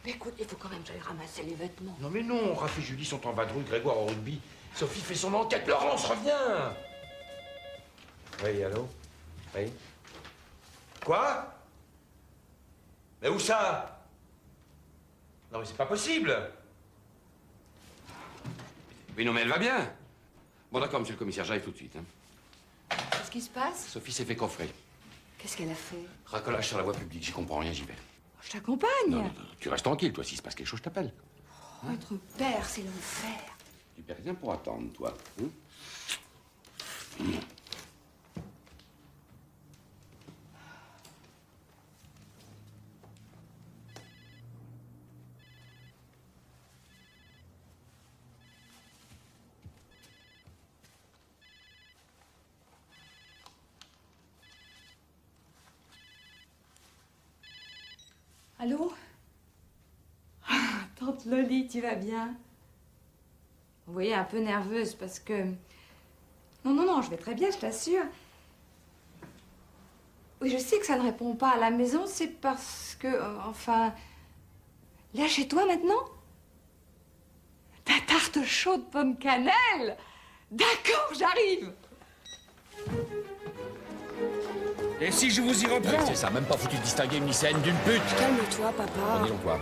Mais écoute, il faut quand même que j'aille ramasser les vêtements. Non mais non, Raph et Julie sont en vadrouille, Grégoire au rugby. Sophie fait son enquête, Laurence, reviens. Oui, allô? Oui? Quoi? Mais où ça? Non mais c'est pas possible. Oui, non mais elle va bien. Bon d'accord, monsieur le commissaire, j'arrive tout de suite. Hein. Qu'est-ce qui se passe? Sophie s'est fait coffrer. Qu'est-ce qu'elle a fait? Racolage sur la voie publique, j'y comprends rien, j'y vais. Je t'accompagne. Non, tu restes tranquille, toi, s'il se passe quelque chose, je t'appelle. Oh, être père, c'est l'enfer. Tu perds rien pour attendre, toi. Hein? Allô? Tante Loli, tu vas bien? Vous voyez, un peu nerveuse parce que... Non, je vais très bien, je t'assure. Oui, je sais que ça ne répond pas à la maison, c'est parce que... enfin... Là, chez toi, maintenant? Ta tarte chaude pomme cannelle? D'accord, j'arrive! Et si je vous y reprends? C'est ça, même pas foutu de distinguer une lycéenne d'une pute. Calme-toi, papa. Dis donc, toi.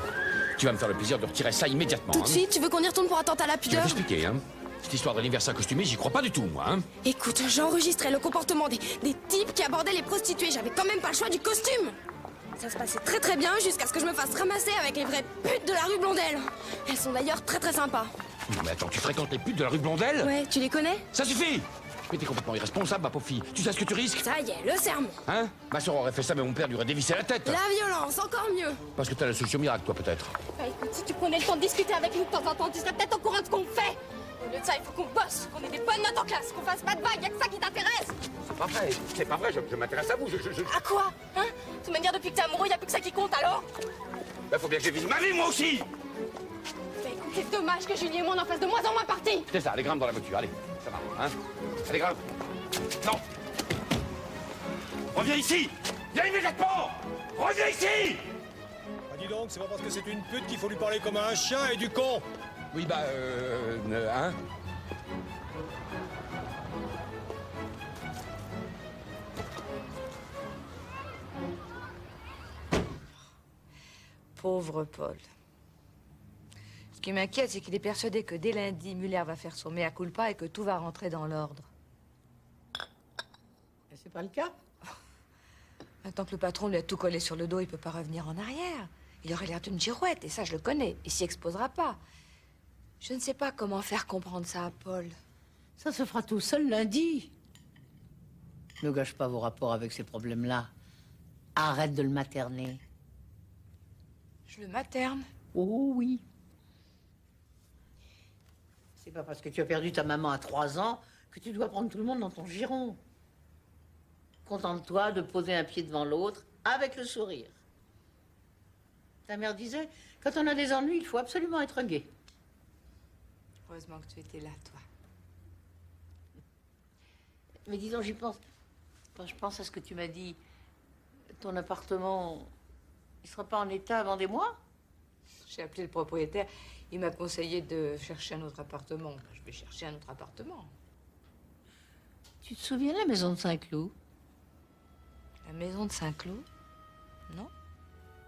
Tu vas me faire le plaisir de retirer ça immédiatement. Tout de suite, tu veux qu'on y retourne pour attentat à la Je vais pudeur? t'expliquer, hein. Cette histoire d'anniversaire costumé, j'y crois pas du tout, moi, hein. Écoute, j'enregistrais le comportement des types qui abordaient les prostituées. J'avais quand même pas le choix du costume. Ça se passait très très bien jusqu'à ce que je me fasse ramasser avec les vraies putes de la rue Blondel. Elles sont d'ailleurs très très sympas. Non, mais attends, tu fréquentes les putes de la rue Blondel? Ouais, tu les connais? Ça suffit! Mais t'es complètement irresponsable, ma pauvre fille. Tu sais ce que tu risques? Ça y est, le sermon. Hein? Ma soeur aurait fait ça, mais mon père lui aurait dévissé la tête. La violence, encore mieux. Parce que t'as la solution miracle, toi, peut-être. Bah écoute, si tu prenais le temps de discuter avec nous de temps en temps, tu serais peut-être au courant de ce qu'on fait. Au lieu de ça, il faut qu'on bosse, qu'on ait des bonnes notes en classe, qu'on fasse pas de vagues, y'a que ça qui t'intéresse. C'est pas vrai, je m'intéresse à vous, À quoi? Hein? De toute manière, depuis que t'es amoureux, y a plus que ça qui compte, alors? Bah, faut bien que je vise ma vie, moi aussi! Bah écoute, c'est dommage que Julie et moi on en fasse de moins en moins partie. C'est ça, allez, grimpe dans la voiture, allez. Ça va, hein? Allez, grimpe. Non! Reviens ici! Viens immédiatement! Reviens ici! Ah, dis donc, c'est pas parce que c'est une pute qu'il faut lui parler comme à un chien et du con. Oui, bah, hein? Pauvre Paul. Ce qui m'inquiète, c'est qu'il est persuadé que dès lundi, Muller va faire son mea culpa et que tout va rentrer dans l'ordre. Et c'est pas le cas. Maintenant que le patron lui a tout collé sur le dos, il peut pas revenir en arrière. Il aurait l'air d'une girouette, et ça, je le connais. Il s'y exposera pas. Je ne sais pas comment faire comprendre ça à Paul. Ça se fera tout seul lundi. Ne gâche pas vos rapports avec ces problèmes-là. Arrête de le materner. Je le materne. Oh oui. C'est pas parce que tu as perdu ta maman à 3 ans que tu dois prendre tout le monde dans ton giron. Contente-toi de poser un pied devant l'autre avec le sourire. Ta mère disait, quand on a des ennuis, il faut absolument être gai. Heureusement que tu étais là, toi. Mais dis donc, j'y pense. Quand je pense à ce que tu m'as dit, ton appartement, il sera pas en état avant des mois? J'ai appelé le propriétaire. Il m'a conseillé de chercher un autre appartement. Je vais chercher un autre appartement. Tu te souviens de la maison de Saint-Cloud? La maison de Saint-Cloud? Non?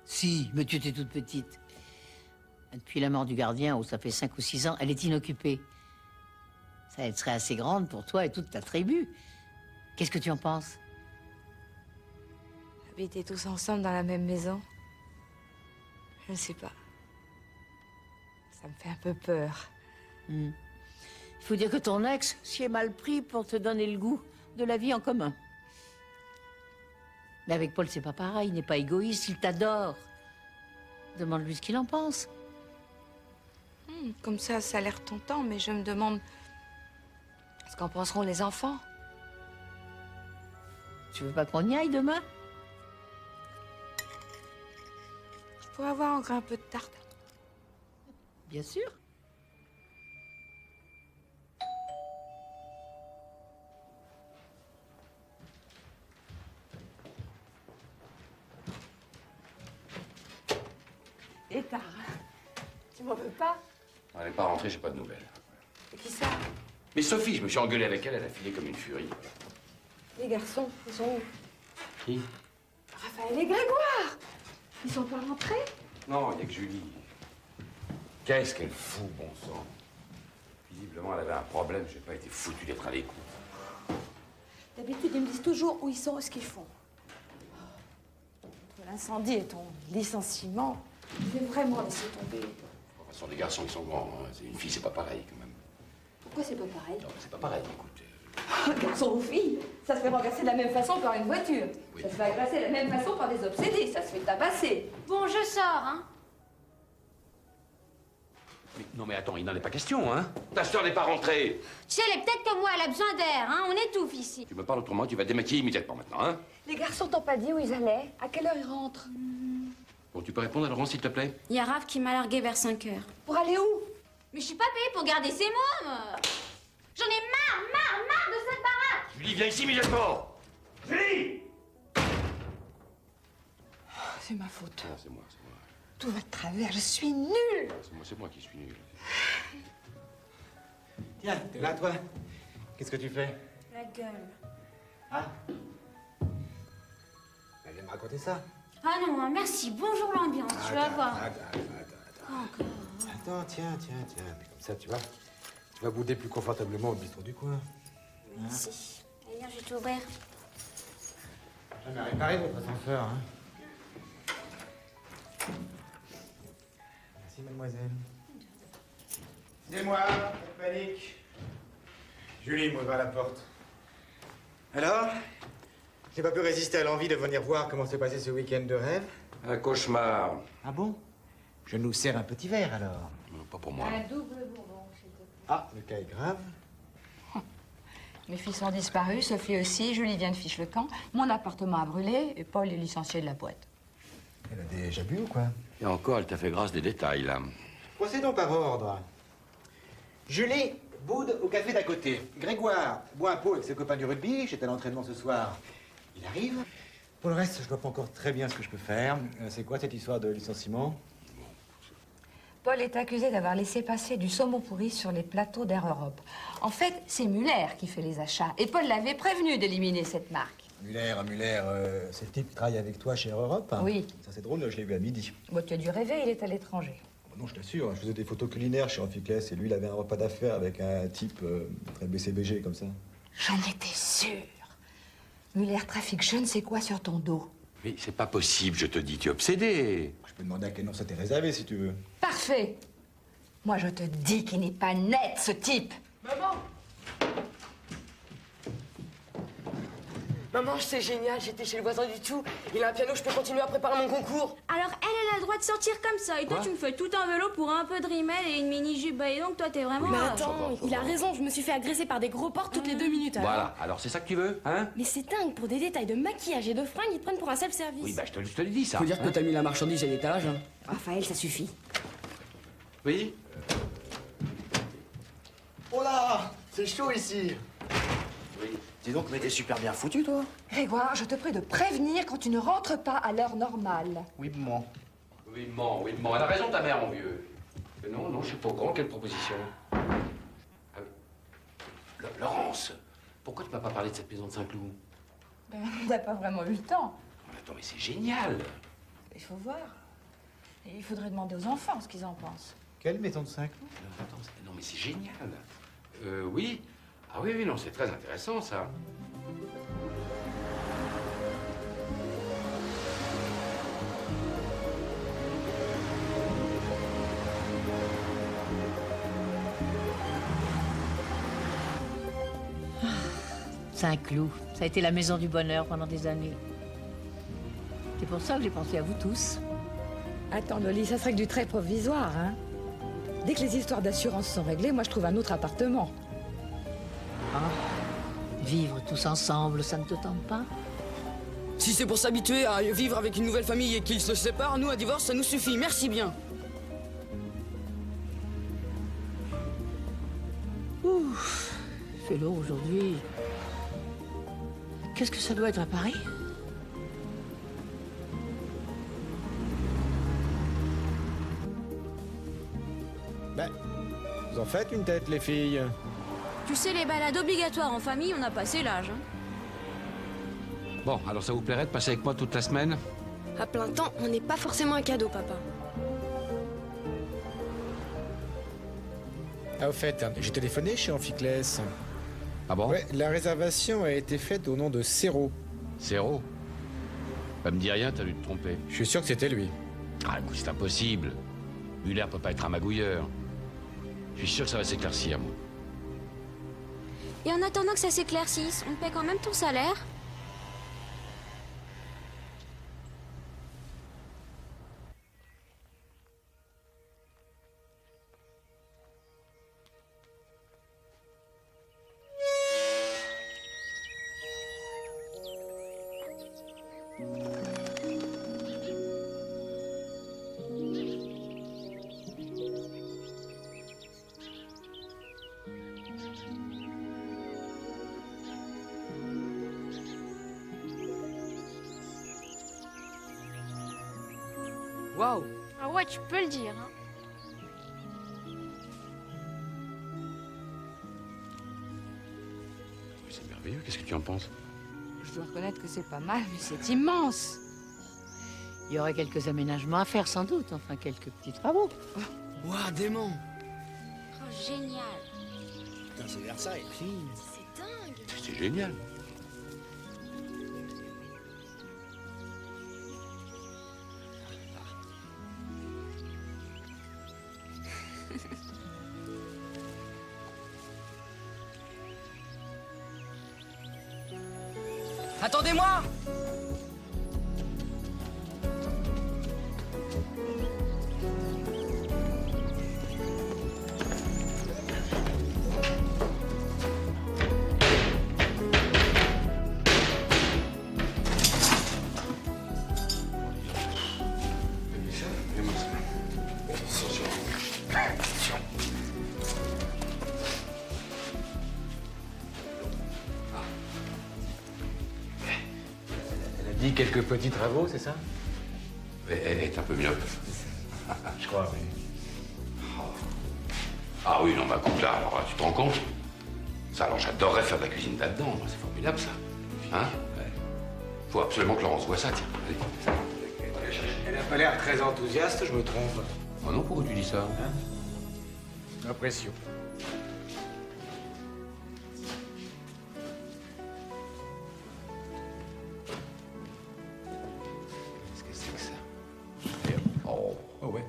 Si, mais tu étais toute petite. Depuis la mort du gardien, où ça fait 5 ou 6 ans, elle est inoccupée. Ça, elle serait assez grande pour toi et toute ta tribu. Qu'est-ce que tu en penses? Habiter tous ensemble dans la même maison? Je ne sais pas. Ça me fait un peu peur. Il faut dire que ton ex s'y est mal pris pour te donner le goût de la vie en commun. Mais avec Paul, c'est pas pareil. Il n'est pas égoïste, il t'adore. Demande-lui ce qu'il en pense. Comme ça a l'air tentant, mais je me demande ce qu'en penseront les enfants. Tu veux pas qu'on y aille demain? Je pourrais avoir encore un peu de tarte. Bien sûr. Et tard. m'en veux pas? Elle n'est pas rentrée, j'ai pas de nouvelles. Et qui ça? Mais Sophie, je me suis engueulé avec elle, elle a filé comme une furie. Les garçons, ils sont où? Qui? Raphaël et Grégoire! Ils sont pas rentrés? Non, il n'y a que Julie. Qu'est-ce qu'elle fout, bon sang. Visiblement, elle avait un problème, j'ai pas été foutu d'être à l'écoute. D'habitude, ils me disent toujours où ils sont et ce qu'ils font. Entre l'incendie et ton licenciement, je vais vraiment laisser tomber. Enfin, ce sont des garçons qui sont grands, hein. C'est une fille, c'est pas pareil, quand même. Pourquoi c'est pas pareil? Non, c'est pas pareil, écoute. Garçon ou fille, ça se fait renverser de la même façon par une voiture. Oui. Ça se fait agresser de la même façon par des obsédés. Ça se fait tabasser. Bon, je sors, hein. Mais, non, mais attends, il n'en est pas question, hein. Ta sœur n'est pas rentrée. Tu sais, elle est peut-être comme moi, elle a besoin d'air, hein. On étouffe ici. Tu me parles autrement, tu vas te démaquiller immédiatement maintenant, hein. Les garçons t'ont pas dit où ils allaient? À quelle heure ils rentrent? Bon, tu peux répondre à Laurent, s'il te plaît? Il y a Raph qui m'a largué vers 5 heures. Pour aller où? Mais je suis pas payée pour garder ces mômes. J'en ai marre de cette baraque. Julie, viens ici immédiatement. Julie! C'est ma faute. Non, c'est moi, c'est moi. Tout va de travers, je suis nulle. C'est moi qui suis nul. Tiens, t'es là, toi? Qu'est-ce que tu fais? La gueule. Ah? Elle vient me raconter ça. Ah non, hein, merci. Bonjour l'ambiance, tu vas voir. Attends. Attends, tiens. Mais comme ça, tu vas bouder plus confortablement au bistrot du coin. Merci. Allez, viens, je vais t'ouvrir. Jamais réparé votre ascenseur, hein? Merci, mademoiselle. C'est moi, pas de panique. Julie m'ouvre la porte. Alors? J'ai pas pu résister à l'envie de venir voir comment s'est passé ce week-end de rêve. Un cauchemar. Ah bon? Je nous sers un petit verre, alors. Non, pas pour moi. Un double bourbon, s'il te plaît. Ah, le cas est grave. Mes filles sont disparues, Sophie aussi, Julie vient de fiche le camp. Mon appartement a brûlé et Paul est licencié de la boîte. Elle a déjà bu ou quoi? Et encore, elle t'a fait grâce des détails, là. Procédons par ordre. Julie boude au café d'à côté. Grégoire boit un pot avec ses copains du rugby. J'étais à l'entraînement ce soir. Il arrive. Pour le reste, je vois pas encore très bien ce que je peux faire. C'est quoi cette histoire de licenciement? Paul est accusé d'avoir laissé passer du saumon pourri sur les plateaux d'Air Europe. En fait, c'est Muller qui fait les achats. Et Paul l'avait prévenu d'éliminer cette marque. Muller, c'est le type qui travaille avec toi chez Air Europe, hein? Oui. Ça, c'est drôle, je l'ai vu à midi. Bon, tu as dû rêver, il est à l'étranger. Non, je t'assure, je faisais des photos culinaires chez Amphiclès et lui, il avait un repas d'affaires avec un type très BCBG comme ça. J'en étais sûre. Muller trafique je ne sais quoi sur ton dos. Mais c'est pas possible, je te dis, tu es obsédé. Je peux demander à quel nom ça t'est réservé, si tu veux. Parfait. Moi, je te dis qu'il n'est pas net, ce type. Maman! Maman, c'est génial, j'étais chez le voisin du tout. Il a un piano, je peux continuer à préparer mon concours. Alors elle a le droit de sortir comme ça. Et toi, tu me fais tout un vélo pour un peu de rimel et une mini-jupe. Et donc, toi, t'es vraiment... Mais attends, il a raison, je me suis fait agresser par des gros porcs toutes les 2 minutes. Alors. Voilà, alors c'est ça que tu veux, hein? Mais c'est dingue, pour des détails de maquillage et de fringues, ils te prennent pour un self-service. Oui, bah je te l'ai dit, ça. Faut dire que t'as mis la marchandise à l'étalage, hein. Raphaël, ça suffit. Oui? Oh là, c'est chaud ici. Oui. Dis donc, mais t'es super bien foutu, toi. Grégoire, je te prie de prévenir quand tu ne rentres pas à l'heure normale. Oui, maman. Oui, maman. Elle a raison, ta mère, mon vieux. Mais non, je suis pas au courant. Quelle proposition? Ah oui. Laurence, pourquoi tu m'as pas parlé de cette maison de Saint-Cloud? Ben, on n'a pas vraiment eu le temps. Mais attends, mais c'est génial. Il faut voir. Et il faudrait demander aux enfants ce qu'ils en pensent. Quelle maison de Saint-Cloud? Non, mais c'est génial. Oui. Ah oui, non, c'est très intéressant, ça. Saint-Cloud, ça a été la maison du bonheur pendant des années. C'est pour ça que j'ai pensé à vous tous. Attends, Loli, ça serait que du très provisoire, hein. Dès que les histoires d'assurance sont réglées, moi, je trouve un autre appartement. Ah, vivre tous ensemble, ça ne te tente pas? Si c'est pour s'habituer à vivre avec une nouvelle famille et qu'ils se séparent, nous, un divorce, ça nous suffit. Merci bien. Ouf, il fait lourd aujourd'hui. Qu'est-ce que ça doit être à Paris? Vous en faites une tête, les filles? Tu sais, les balades obligatoires en famille, on a passé l'âge. Hein. Bon, alors ça vous plairait de passer avec moi toute la semaine? À plein temps, on n'est pas forcément un cadeau, papa. Ah, au fait, j'ai téléphoné chez Amphiklès. Ah bon? Ouais, la réservation a été faite au nom de Céro. Céro? Ça me dit rien, t'as dû te tromper. Je suis sûr que c'était lui. Ah, écoute, c'est impossible. Muller peut pas être un magouilleur. Je suis sûr que ça va s'éclaircir, moi. Et en attendant que ça s'éclaircisse, on te paie quand même ton salaire? Waouh! Ah ouais, tu peux le dire. Hein. C'est merveilleux, qu'est-ce que tu en penses? Je dois reconnaître que c'est pas mal, mais c'est immense. Il y aurait quelques aménagements à faire sans doute, enfin quelques petits travaux. Waouh, dément! Oh, génial! Putain, c'est Versailles. C'est dingue! C'est génial. Attendez-moi! Dit quelques petits travaux, c'est ça? Elle est un peu myope. Je crois, oui. Ah oui, non, bah écoute, là, alors là, tu te rends compte? Ça, alors j'adorerais faire de la cuisine là-dedans, moi, c'est formidable, ça. Hein? Ouais. Faut absolument que Laurence voit ça, tiens. Allez. Elle a pas l'air très enthousiaste, je me trompe. Oh non, pourquoi tu dis ça? Hein? Impression. Qu'est-ce que c'est que ça? Oh, oh ouais.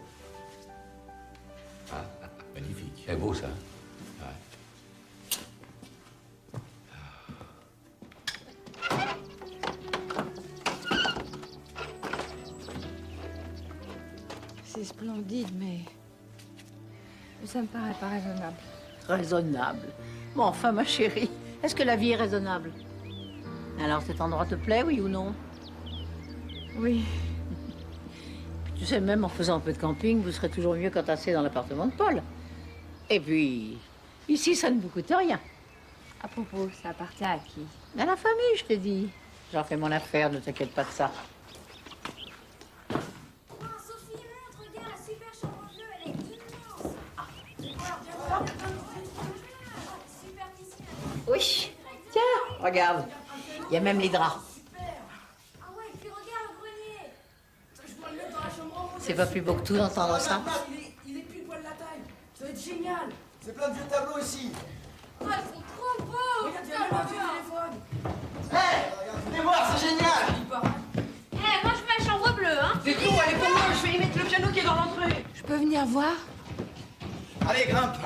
Ah, magnifique. C'est beau, ça. Ouais. C'est splendide, mais ça me paraît pas raisonnable. Raisonnable? Bon, enfin, ma chérie, est-ce que la vie est raisonnable? Alors, cet endroit te plaît, oui ou non? Oui. Tu sais, même en faisant un peu de camping, vous serez toujours mieux qu'entassé dans l'appartement de Paul. Et puis, ici, ça ne vous coûte rien. À propos, ça appartient à qui? À la famille, je t'ai dit. J'en fais mon affaire, ne t'inquiète pas de ça. Sophie, montre, regarde, la super chambre bleue, elle est immense! Super piscine. Oui. Tiens, regarde. Il y a même les draps. Ah ouais, et puis regarde le grenier! Je pourrais le mettre dans la chambre. C'est pas plus beau que tout d'entendre ça? Il est pile poil la taille. Ça va être génial. C'est plein de vieux tableaux ici. Oh, ils sont trop beaux! Regarde, il y a même un vieux téléphone. Hé, venez voir, c'est génial. Eh, moi je veux la chambre bleue, hein! C'est tout, elle est pour moi, je vais y mettre le piano qui est dans l'entrée. Je peux venir voir? Allez, grimpe.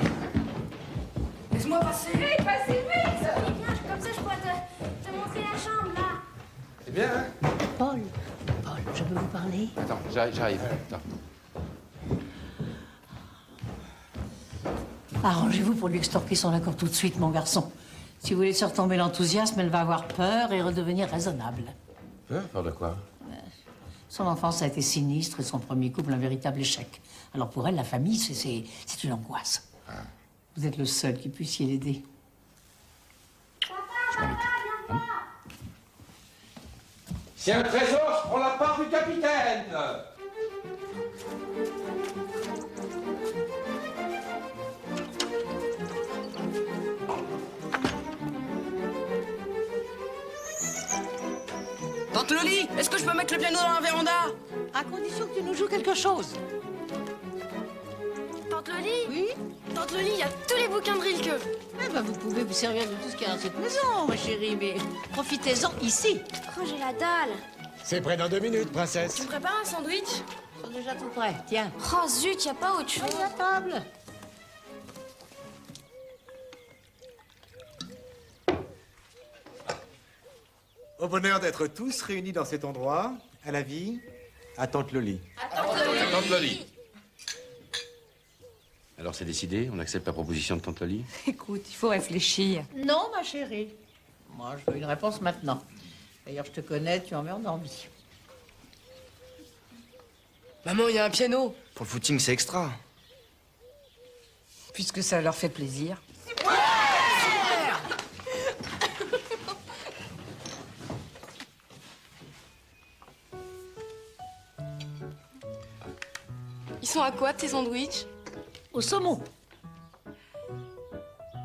Laisse-moi passer. Vite, passez vite! Sophie, viens, comme ça je pourrais te montrer la chambre, là! C'est bien, hein? Paul, je peux vous parler? Attends, j'arrive. Attends. Arrangez-vous pour lui extorquer son accord tout de suite, mon garçon. Si vous voulez se retomber l'enthousiasme, elle va avoir peur et redevenir raisonnable. Peur de quoi? Son enfance a été sinistre et son premier couple un véritable échec. Alors pour elle, la famille, c'est une angoisse. Vous êtes le seul qui puissiez l'aider. C'est un trésor, je prends la part du capitaine! Tante Loli, est-ce que je peux mettre le piano dans la véranda? À condition que tu nous joues quelque chose. Tante Loli? Oui? Tante Loli, il y a tous les bouquins de Rilke. Eh ben, vous pouvez vous servir de tout ce qu'il y a dans cette maison, ma chérie, mais profitez-en ici. Oh, j'ai la dalle. C'est prêt dans 2 minutes, princesse. Tu me prépares un sandwich? Ils sont déjà tout prêts, tiens. Oh zut, y a pas autre chose. À la table. Au bonheur d'être tous réunis dans cet endroit, à la vie, à Tante Loli. Tante Loli. Alors c'est décidé, on accepte la proposition de Tante Loli? Écoute, il faut réfléchir. Non, ma chérie. Moi, je veux une réponse maintenant. D'ailleurs, je te connais, tu en mets endormi. Maman, il y a un piano. Pour le footing, c'est extra. Puisque ça leur fait plaisir. Ils sont à quoi, tes sandwichs? Au saumon.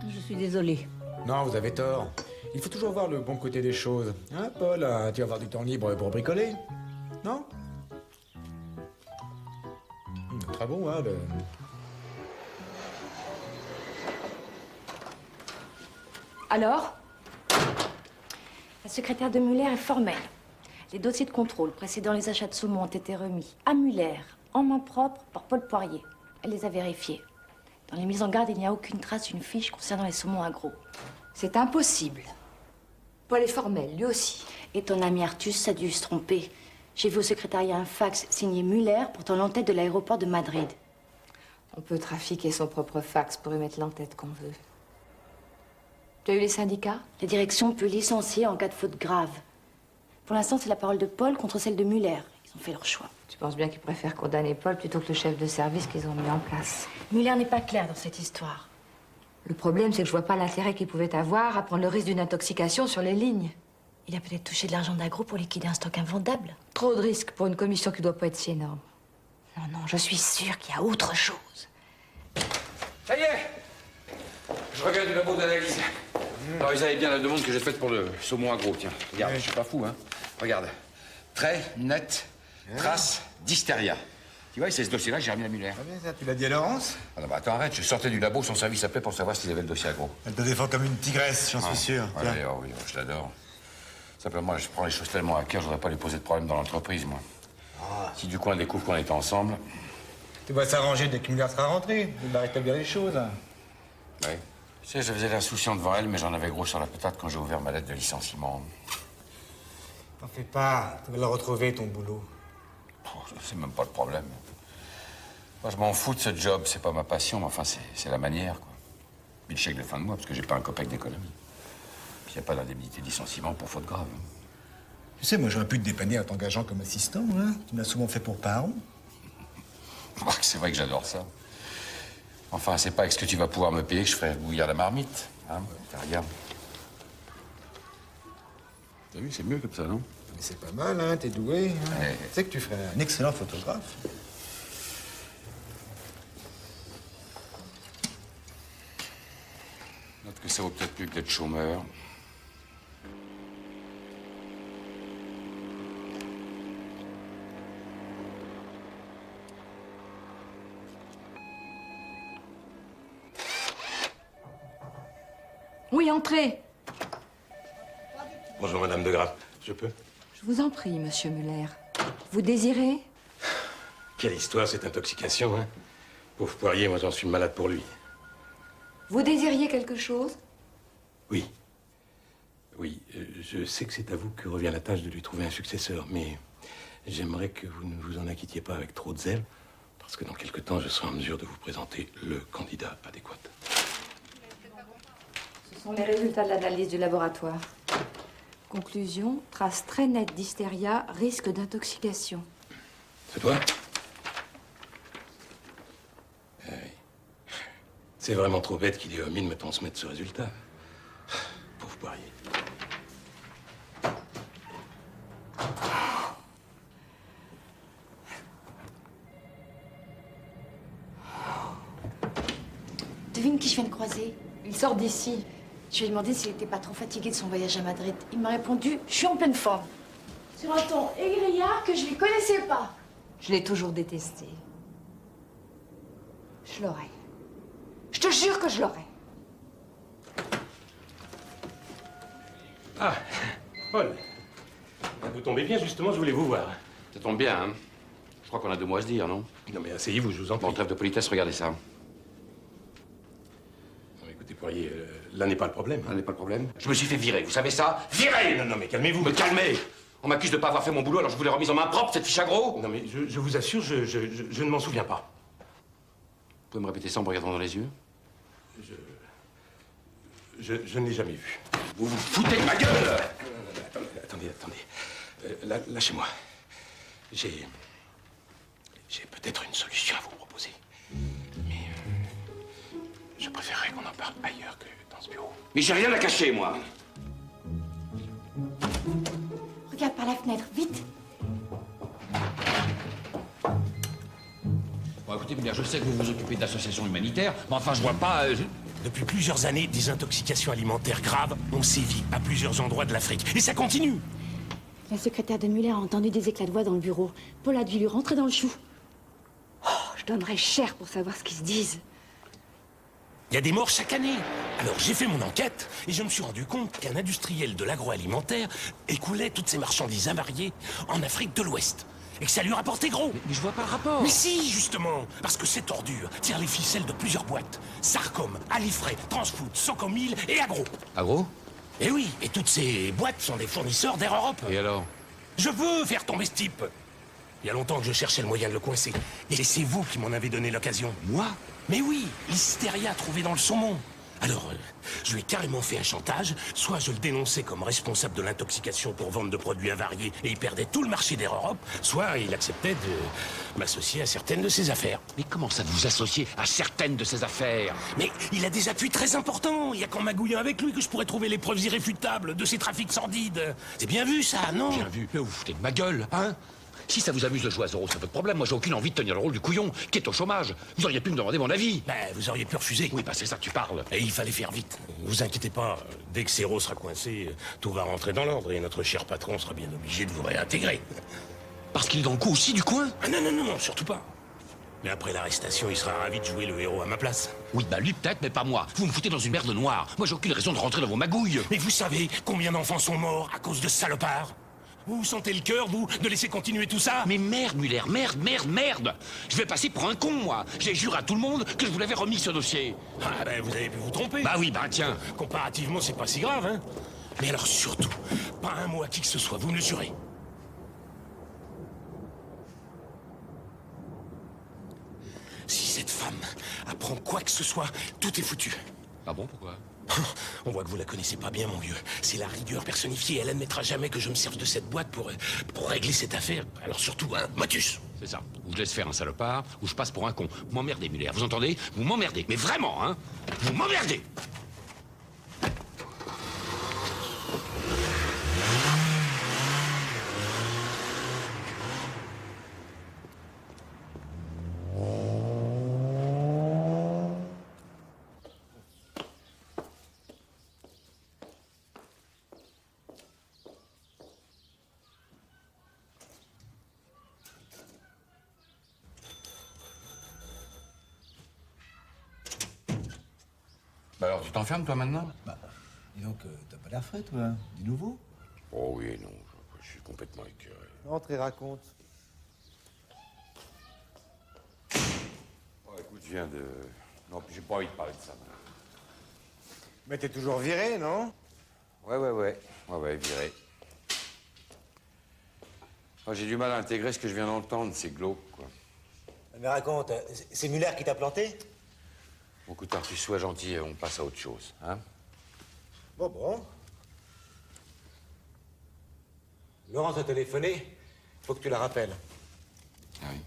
Je suis désolée. Non, vous avez tort. Il faut toujours voir le bon côté des choses. Hein, Paul? Tu vas avoir du temps libre pour bricoler? Non? Très bon, hein, le... Alors? La secrétaire de Muller est formelle. Les dossiers de contrôle précédant les achats de saumon ont été remis à Muller, en main propre, par Paul Poirier. Elle les a vérifiés. Dans les mises en garde, il n'y a aucune trace d'une fiche concernant les saumons agro. C'est impossible. Paul est formel, lui aussi. Et ton ami Artus a dû se tromper. J'ai vu au secrétariat un fax signé Muller portant l'entête de l'aéroport de Madrid. On peut trafiquer son propre fax pour y mettre l'entête qu'on veut. Tu as eu les syndicats? La direction peut licencier en cas de faute grave. Pour l'instant, c'est la parole de Paul contre celle de Muller. Ils ont fait leur choix. Tu penses bien qu'ils préfèrent condamner Paul plutôt que le chef de service qu'ils ont mis en place. Muller n'est pas clair dans cette histoire. Le problème, c'est que je vois pas l'intérêt qu'il pouvait avoir à prendre le risque d'une intoxication sur les lignes. Il a peut-être touché de l'argent d'agro pour liquider un stock invendable. Trop de risques pour une commission qui doit pas être si énorme. Non, non, je suis sûre qu'il y a autre chose. Ça y est, je reviens du labo d'analyse. Alors ils avaient bien la demande que j'ai faite pour le saumon agro, tiens. Regarde, je suis pas fou, hein. Regarde. Très net, trace d'hystéria. Tu vois, c'est ce dossier-là que j'ai remis à Muller. Ah bien, ça, tu l'as dit à Laurence? Ah non, bah attends, arrête, je sortais du labo, son service appelait pour savoir s'il avait le dossier agro. Elle te défend comme une tigresse, j'en suis sûr. Ouais, d'ailleurs, oui, je l'adore. Simplement, je prends les choses tellement à cœur, je voudrais pas lui poser de problème dans l'entreprise, moi. Si du coup on découvre qu'on était ensemble... Tu vas s'arranger dès que Muller sera rentré. Il va rétablir les choses. Oui. Tu sais, je faisais l'insouciant devant elle, mais j'en avais gros sur la patate quand j'ai ouvert ma lettre de licenciement. T'en fais pas, tu vas le retrouver, ton boulot. Oh, c'est même pas le problème. Moi, je m'en fous de ce job, c'est pas ma passion, mais enfin, c'est la manière, quoi. Puis le chèque de fin de mois, parce que j'ai pas un copec d'économie. Puis y a pas d'indemnité de licenciement pour faute grave. Tu sais, moi, j'aurais pu te dépanner en t'engageant comme assistant, hein. Tu m'as souvent fait pour parent. C'est vrai que j'adore ça. Enfin, c'est pas avec ce que tu vas pouvoir me payer que je ferai bouillir la marmite, hein. Regarde. T'as vu, c'est mieux comme ça, non? Mais c'est pas mal, hein, t'es doué. Hein. Ouais. Tu sais que tu ferais un excellent photographe. Note que ça vaut peut-être mieux que d'être chômeur. Oui, entrez. Bonjour, Madame de Grappe. Je peux? Je vous en prie, Monsieur Muller. Vous désirez? Quelle histoire, cette intoxication, hein? Pauvre Poirier, moi j'en suis malade pour lui. Vous désiriez quelque chose? Oui. Oui, je sais que c'est à vous que revient la tâche de lui trouver un successeur, mais j'aimerais que vous ne vous en inquiétiez pas avec trop de zèle, parce que dans quelque temps, je serai en mesure de vous présenter le candidat adéquat. Ce sont les résultats de l'analyse du laboratoire. Conclusion, trace très nette d'hystéria, risque d'intoxication. C'est toi? Oui. C'est vraiment trop bête qu'il ait omis de me transmettre ce résultat. Pauvre Poirier. Devine qui je viens de croiser. Il sort d'ici. Je lui ai demandé s'il n'était pas trop fatigué de son voyage à Madrid. Il m'a répondu, je suis en pleine forme. Sur un ton égrillard que je ne connaissais pas. Je l'ai toujours détesté. Je l'aurais. Je te jure que je l'aurais. Ah, Paul. Vous tombez bien, justement, je voulais vous voir. Ça tombe bien, hein. Je crois qu'on a 2 mots à se dire, non? Non, mais asseyez-vous, je vous en prie. Bon, trêve de politesse, regardez ça. Non, mais écoutez, Poirier, là n'est pas le problème. Là n'est pas le problème. Je me suis fait virer, vous savez ça? Virer! Non, mais calmez-vous. Me calmer! On m'accuse de pas avoir fait mon boulot, alors je vous l'ai remise en main propre, cette fiche à gros! Non, mais je vous assure, je ne m'en souviens pas. Vous pouvez me répéter ça en me regardant dans les yeux? Je ne l'ai jamais vu. Vous vous foutez de ma gueule! Attendez. Lâchez-moi. J'ai peut-être une solution à vous proposer. Mais je préférerais qu'on en parle ailleurs que dans ce bureau. Mais j'ai rien à cacher, moi! Regarde par la fenêtre, vite. Bon, écoutez, bien, je sais que vous vous occupez d'associations humanitaires, mais enfin, je vois pas... Depuis plusieurs années, des intoxications alimentaires graves ont sévi à plusieurs endroits de l'Afrique. Et ça continue. La secrétaire de Muller a entendu des éclats de voix dans le bureau. Paul a dû lui rentrer dans le chou. Oh, je donnerais cher pour savoir ce qu'ils se disent. Il y a des morts chaque année. Alors j'ai fait mon enquête et je me suis rendu compte qu'un industriel de l'agroalimentaire écoulait toutes ces marchandises avariées en Afrique de l'Ouest. Et que ça lui rapportait gros. Mais je vois pas le rapport. Mais si, justement. Parce que ces ordures tirent les ficelles de plusieurs boîtes. Sarcom, Alifray, Transfood, Socomil et Agro. Agro? Eh oui, et toutes ces boîtes sont des fournisseurs d'Air Europe. Et alors? Je veux faire tomber ce type. Il y a longtemps que je cherchais le moyen de le coincer. Et c'est vous qui m'en avez donné l'occasion. Moi? Mais oui, l'hystéria trouvée dans le saumon. Alors, je lui ai carrément fait un chantage. Soit je le dénonçais comme responsable de l'intoxication pour vente de produits avariés et il perdait tout le marché d'Air Europe, soit il acceptait de m'associer à certaines de ses affaires. Mais comment ça de vous associer à certaines de ses affaires? Mais il a des appuis très importants. Il n'y a qu'en magouillant avec lui que je pourrais trouver les preuves irréfutables de ses trafics sordides. C'est bien vu, ça, non? Bien vu. Mais vous foutez de ma gueule, hein? Si ça vous amuse de jouer à Zorro, c'est votre problème. Moi, j'ai aucune envie de tenir le rôle du couillon qui est au chômage. Vous auriez pu me demander mon avis. Ben, vous auriez pu refuser. Oui, bah c'est ça que tu parles. Et il fallait faire vite. Vous inquiétez pas, dès que Serrault sera coincé, tout va rentrer dans l'ordre et notre cher patron sera bien obligé de vous réintégrer. Parce qu'il est dans le coup aussi du coin? Ah non, surtout pas. Mais après l'arrestation, il sera ravi de jouer le héros à ma place. Oui, bah lui peut-être, mais pas moi. Vous me foutez dans une merde noire. Moi, j'ai aucune raison de rentrer dans vos magouilles. Mais vous savez combien d'enfants sont morts à cause de salopards? Vous sentez le cœur, vous, de laisser continuer tout ça? Mais merde, Muller, merde! Je vais passer pour un con, moi. J'ai juré à tout le monde que je vous l'avais remis, ce dossier. Ah ben, vous avez pu vous tromper. Bah oui, bah tiens. Comparativement, c'est pas si grave, hein. Mais alors surtout, pas un mot à qui que ce soit, vous me le jurez. Si cette femme apprend quoi que ce soit, tout est foutu. Ah bon, pourquoi? On voit que vous la connaissez pas bien, mon vieux. C'est la rigueur personnifiée. Elle admettra jamais que je me serve de cette boîte pour régler cette affaire. Alors surtout, hein, Motus. C'est ça. Ou je laisse faire un salopard, ou je passe pour un con. Vous m'emmerdez, Muller. Vous entendez? Vous m'emmerdez. Mais vraiment, hein? Vous m'emmerdez! Bah alors, tu t'enfermes, toi, maintenant? Bah, dis donc, t'as pas l'air frais, toi. Du nouveau? Oh oui, non. Je suis complètement écœuré. Rentre et raconte. Oh, écoute, je viens de... Non, j'ai pas envie de parler de ça. Mais t'es toujours viré, non? Ouais, viré. Oh, j'ai du mal à intégrer ce que je viens d'entendre, c'est glauque, quoi. Mais raconte, c'est Muller qui t'a planté? Bon, écoute, Arthur, sois gentil, on passe à autre chose, hein? Bon. Laurence a téléphoné. Faut que tu la rappelles. Ah oui.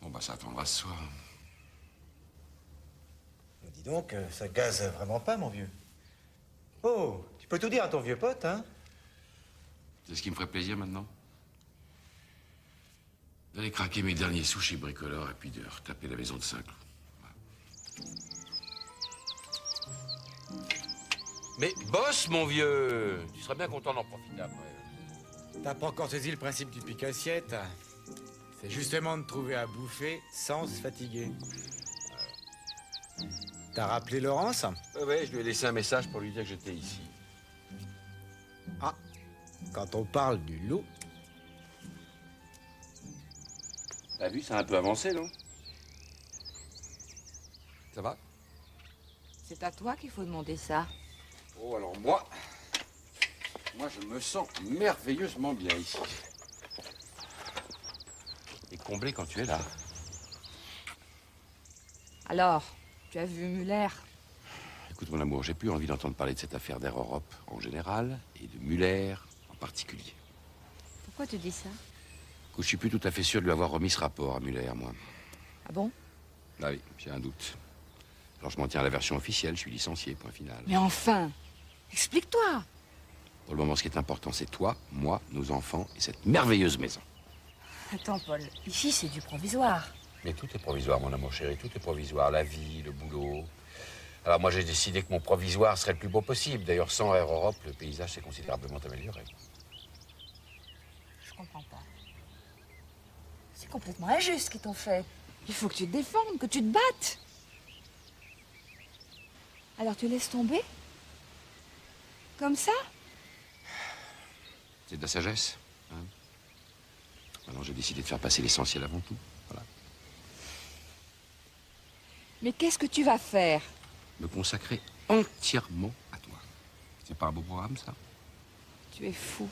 Bon, bah, ça attendra ce soir. Dis donc, ça gaze vraiment pas, mon vieux. Oh, tu peux tout dire à ton vieux pote, hein? C'est ce qui me ferait plaisir, maintenant? D'aller craquer mes derniers sous chez Bricoleur et puis de retaper la maison de Saint-Cloud. Mais bosse, mon vieux! Tu serais bien content d'en profiter après. T'as pas encore saisi le principe du pique-assiette? C'est justement de trouver à bouffer sans se fatiguer. T'as rappelé Laurence? Ouais, je lui ai laissé un message pour lui dire que j'étais ici. Ah, quand on parle du loup... T'as vu, ça a un peu avancé, non? Ça va? C'est à toi qu'il faut demander ça. Oh, alors moi, je me sens merveilleusement bien ici. Et comblé quand tu es là. Alors, tu as vu Muller? Écoute, mon amour, j'ai plus envie d'entendre parler de cette affaire d'Air Europe en général et de Muller en particulier. Pourquoi tu dis ça? Écoute, je suis plus tout à fait sûr de lui avoir remis ce rapport à Muller, moi. Ah bon? Ah oui, j'ai un doute. Alors je m'en tiens à la version officielle, je suis licencié, point final. Mais enfin, explique-toi. Pour le moment, ce qui est important, c'est toi, moi, nos enfants et cette merveilleuse maison. Attends, Paul, ici c'est du provisoire. Mais tout est provisoire, mon amour chéri, tout est provisoire. La vie, le boulot. Alors moi, j'ai décidé que mon provisoire serait le plus beau possible. D'ailleurs, sans Air Europe, le paysage s'est considérablement amélioré. Je comprends pas. C'est complètement injuste ce qu'ils t'ont fait. Il faut que tu te défendes, que tu te battes. Alors tu laisses tomber? Comme ça? C'est de la sagesse, hein. Maintenant, j'ai décidé de faire passer l'essentiel avant tout. Voilà. Mais qu'est-ce que tu vas faire? Me consacrer entièrement à toi. C'est pas un beau programme, ça? Tu es fou.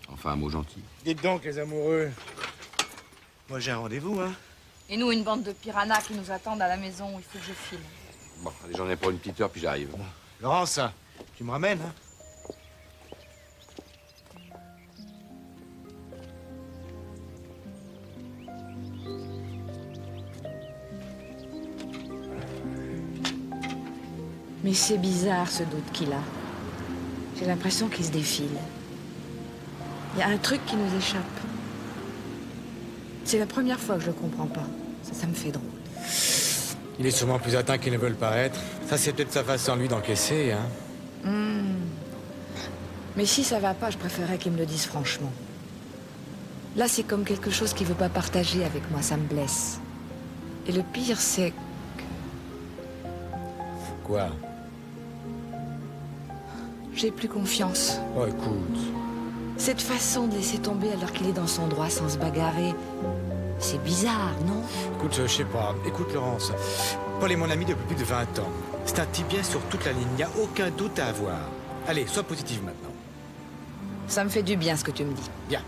Enfin, un mot gentil. Dites donc, les amoureux. Moi, j'ai un rendez-vous, hein. Et nous, une bande de piranhas qui nous attendent à la maison où il faut que je file. Bon, allez, j'en ai pour une petite heure, puis j'arrive. Laurence, tu me ramènes, hein? Mais c'est bizarre, ce doute qu'il a. J'ai l'impression qu'il se défile. Il y a un truc qui nous échappe. C'est la première fois que je le comprends pas. Ça me fait drôle. Il est sûrement plus atteint qu'il ne veut le paraître. Ça, c'est peut-être sa façon, lui, d'encaisser, hein. Mais si ça va pas, je préférerais qu'il me le dise franchement. Là, c'est comme quelque chose qu'il veut pas partager avec moi. Ça me blesse. Et le pire, c'est... Quoi? J'ai plus confiance. Oh, écoute. Cette façon de laisser tomber alors qu'il est dans son droit sans se bagarrer, c'est bizarre, non? Écoute, je sais pas. Écoute, Laurence, Paul est mon ami depuis plus de 20 ans. C'est un type bien sur toute la ligne. Il n'y a aucun doute à avoir. Allez, sois positive maintenant. Ça me fait du bien ce que tu me dis. Bien.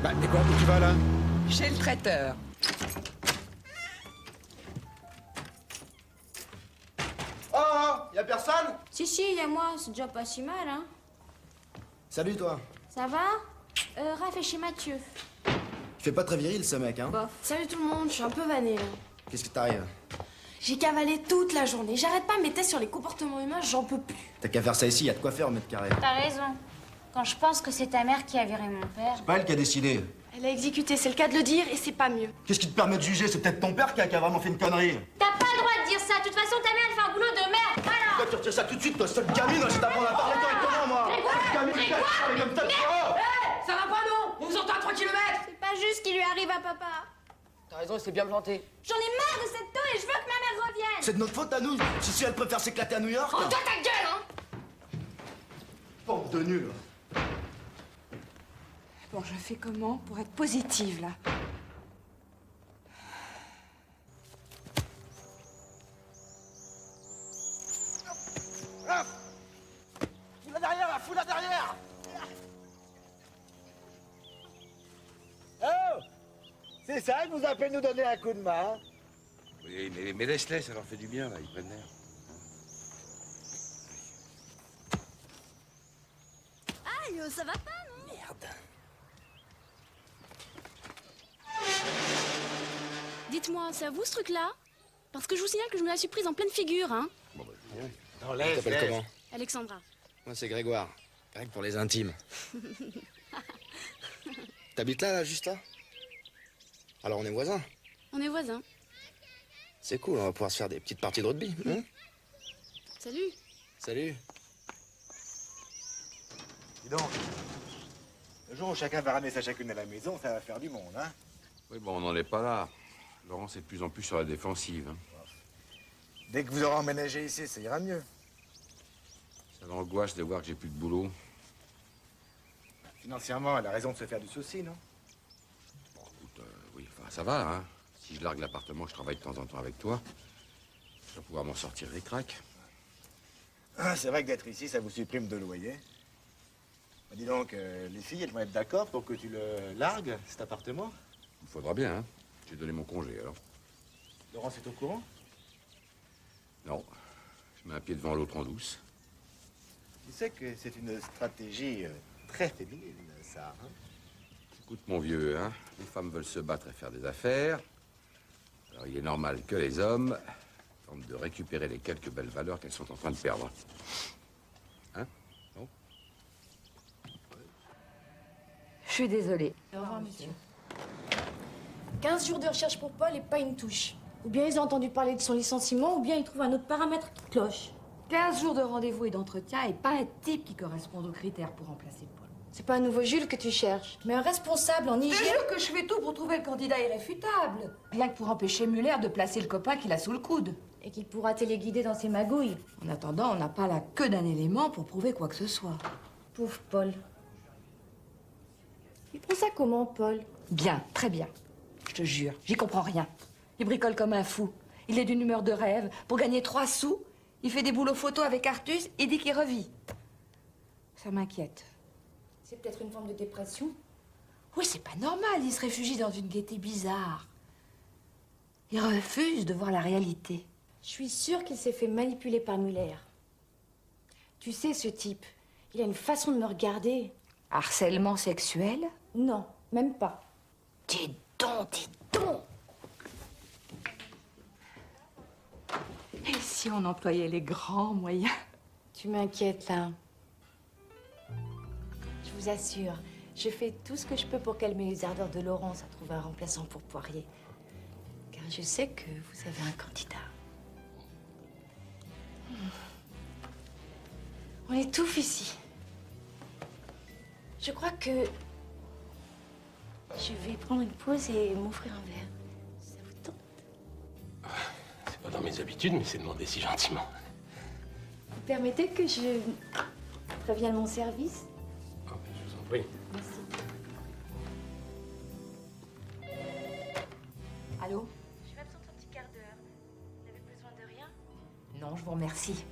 Bah, et quoi, où tu vas, là? Chez le traiteur. Oh, y a personne? Si, il y a moi, c'est déjà pas si mal, hein. Salut, toi. Ça va? Raph est chez Mathieu. Il fait pas très viril, ce mec, hein? Bof. Salut tout le monde, je suis un peu vannée là. Qu'est-ce qui t'arrive? J'ai cavalé toute la journée. J'arrête pas mes tests sur les comportements humains, j'en peux plus. T'as qu'à faire ça ici, y a de quoi faire au mètre carré. T'as raison. Quand je pense que c'est ta mère qui a viré mon père. C'est pas elle qui a décidé. Elle a exécuté, c'est le cas de le dire, et c'est pas mieux. Qu'est-ce qui te permet de juger? C'est peut-être ton père qui a vraiment fait une connerie. T'as pas le droit de dire ça. De toute façon, ta mère, elle fait un boulot de merde. Voilà. Pourquoi tu retires ça tout de suite, toi, cette gamine? Je t'apprends à parler correctement, moi. Cette gamine, je t'ai parlé comme ça, tu vois. Ça va pas, non? On vous entend à 3 km. C'est pas juste ce qui lui arrive à papa. T'as raison, il s'est bien planté. J'en ai marre de cette tôle et je veux que ma mère revienne. C'est de notre faute à nous. Si elle préfère s'éclater à New York. Oh, toi ta gueule, hein. Bande de nuls. Bon, je fais comment pour être positive, là? Fous-la derrière, là, fous-la derrière. Oh, c'est ça que vous appelez nous donner un coup de main? Oui, mais laisse-les, ça leur fait du bien, là, ils prennent l'air. Aïe, ça va pas, non? Merde. Dites-moi, c'est à vous ce truc-là? Parce que je vous signale que je me la suis prise en pleine figure, hein? Bon, bah, viens. Non, laisse, T'appelles comment? Alexandra. Moi, c'est Grégoire. Greg pour les intimes. T'habites là, juste là? Alors, on est voisins. On est voisins. C'est cool, on va pouvoir se faire des petites parties de rugby. Salut. Salut. Dis donc, le jour où chacun va ramener sa chacune à la maison, ça va faire du monde, hein? Oui, bon, on n'en est pas là. Laurence est de plus en plus sur la défensive. Hein. Dès que vous aurez emménagé ici, ça ira mieux. Ça l'angoisse de voir que j'ai plus de boulot. Financièrement, elle a raison de se faire du souci, non? Oui, enfin, ça va, hein. Si je largue l'appartement, je travaille de temps en temps avec toi. Je vais pouvoir m'en sortir les cracks. Ah, c'est vrai que d'être ici, ça vous supprime de loyer. Bah, dis donc, les filles, elles vont être d'accord pour que tu le largues, cet appartement? Il faudra bien, hein. J'ai donné mon congé, alors. Laurence est au courant? Non. Je mets un pied devant l'autre en douce. Tu sais que c'est une stratégie très féminine, ça, hein? Écoute, mon vieux, hein. Les femmes veulent se battre et faire des affaires. Alors, il est normal que les hommes tentent de récupérer les quelques belles valeurs qu'elles sont en train de perdre. Hein? Non? Je suis désolée. Au revoir, monsieur. 15 jours de recherche pour Paul et pas une touche. Ou bien ils ont entendu parler de son licenciement, ou bien ils trouvent un autre paramètre qui cloche. 15 jours de rendez-vous et d'entretien et pas un type qui corresponde aux critères pour remplacer Paul. C'est pas un nouveau Jules que tu cherches, mais un responsable en Je te hygiène. jure que je fais tout pour trouver le candidat irréfutable. Rien que pour empêcher Muller de placer le copain qu'il a sous le coude. Et qu'il pourra téléguider dans ses magouilles. En attendant, on n'a pas la queue d'un élément pour prouver quoi que ce soit. Pauvre Paul. Il prend ça comment, Paul? Bien, très bien. Je te jure, j'y comprends rien. Il bricole comme un fou. Il est d'une humeur de rêve. Pour gagner 3 sous, il fait des boulots photo avec Artus et dit qu'il revit. Ça m'inquiète. C'est peut-être une forme de dépression. Oui, c'est pas normal. Il se réfugie dans une gaieté bizarre. Il refuse de voir la réalité. Je suis sûre qu'il s'est fait manipuler par Muller. Tu sais, ce type, il a une façon de me regarder. Harcèlement sexuel? Non, même pas. Dis donc. Et si on employait les grands moyens? Tu m'inquiètes, là. Je vous assure, je fais tout ce que je peux pour calmer les ardeurs de Laurence à trouver un remplaçant pour Poirier. Car je sais que vous avez un candidat. On étouffe ici. Je crois que je vais prendre une pause et m'offrir un verre. Ça vous tente? C'est pas dans mes habitudes, mais c'est demandé si gentiment. Vous permettez que je prévienne mon service? Je vous en prie. Merci. Allô? Je vais absente un petit quart d'heure. Vous avez besoin de rien? Non, je vous remercie.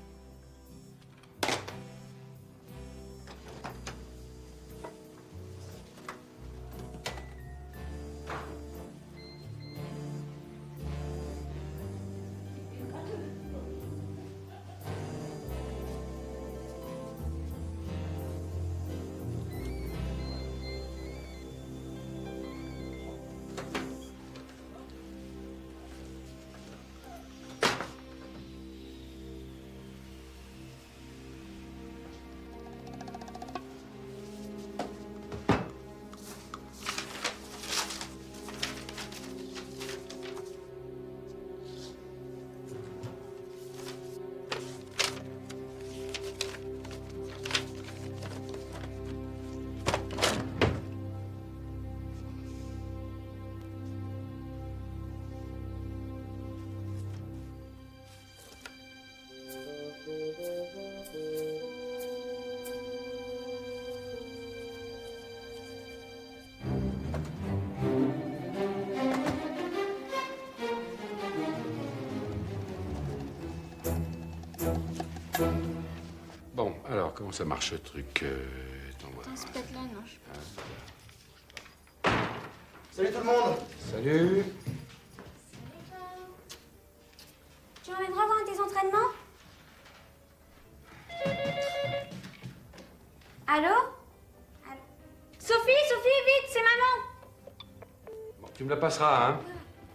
Bon, alors, comment ça marche, ce truc C'est peut-être là, non? Salut tout le monde. Salut. Tu reviendras voir tes entraînements? Allô? Sophie, vite, c'est maman! Bon, tu me la passeras, hein?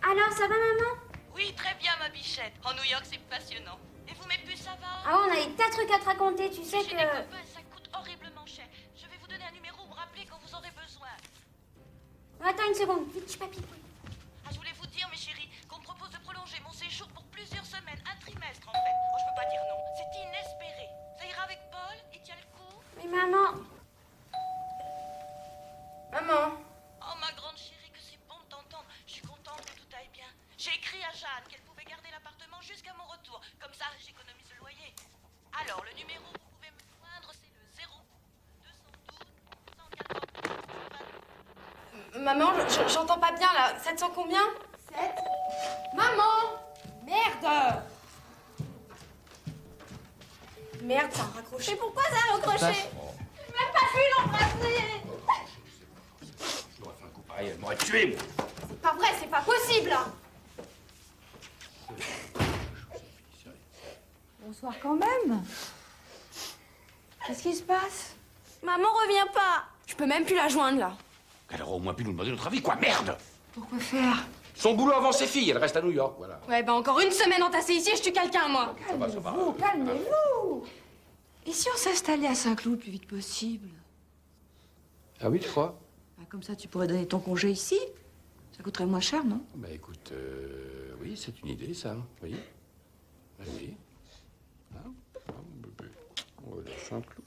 Alors, ça va, maman? Oui, très bien, ma bichette. En New York, c'est passionnant. Et vous, mes puces, ça va? Ah ouais, on a des tas de trucs à te raconter, tu sais Chez que... les copains, ça coûte horriblement cher. Je vais vous donner un numéro, vous rappeler quand vous aurez besoin. Attends une seconde, vite, papy. Ah, je voulais vous dire, mes chéris, qu'on me propose de prolonger mon séjour pour plusieurs semaines, un trimestre, en fait. Oh, je peux pas dire non. C'est inespéré. Ça ira avec Paul? Il tient le coup? Mais maman... Maman, j'entends pas bien là. 700 combien? 7. Maman! Merde! Merde, ça a raccroché. Mais pourquoi ça a raccroché? J'ai même pas pu l'embrasser. J'aurais fait un coup pareil, elle m'aurait tué, moi. C'est pas vrai, c'est pas possible! Bonsoir quand même. Qu'est-ce qui se passe? Maman revient pas. Je peux même plus la joindre là. Elle aurait au moins pu nous demander notre avis, quoi, merde! Pourquoi faire? Son boulot avant ses filles, elle reste à New York, voilà. Ouais, bah encore une semaine entassée ici et je tue quelqu'un, moi. Calmez-vous, calmez-vous. Et si on s'installait à Saint-Cloud le plus vite possible? Ah oui, tu crois? Bah, comme ça, tu pourrais donner ton congé ici. Ça coûterait moins cher, non? Bah écoute, oui, c'est une idée, ça, oui. Oui. Hein? On va dire Saint-Cloud.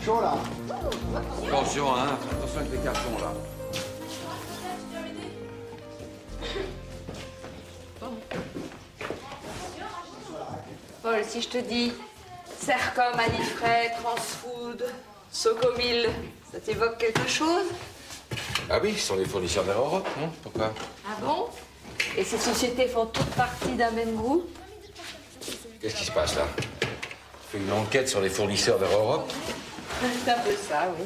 Chaud là. Attention, hein, attention avec les cartons, là. Paul, si je te dis Sercom, Anifray, Transfood, Socomil, ça t'évoque quelque chose? Ah oui, ce sont les fournisseurs d'Air Europe, non? Pourquoi? Ah bon? Et ces sociétés font toutes partie d'un même groupe? Qu'est-ce qui se passe, là? Tu fais une enquête sur les fournisseurs d'Air Europe? C'est un peu ça, oui.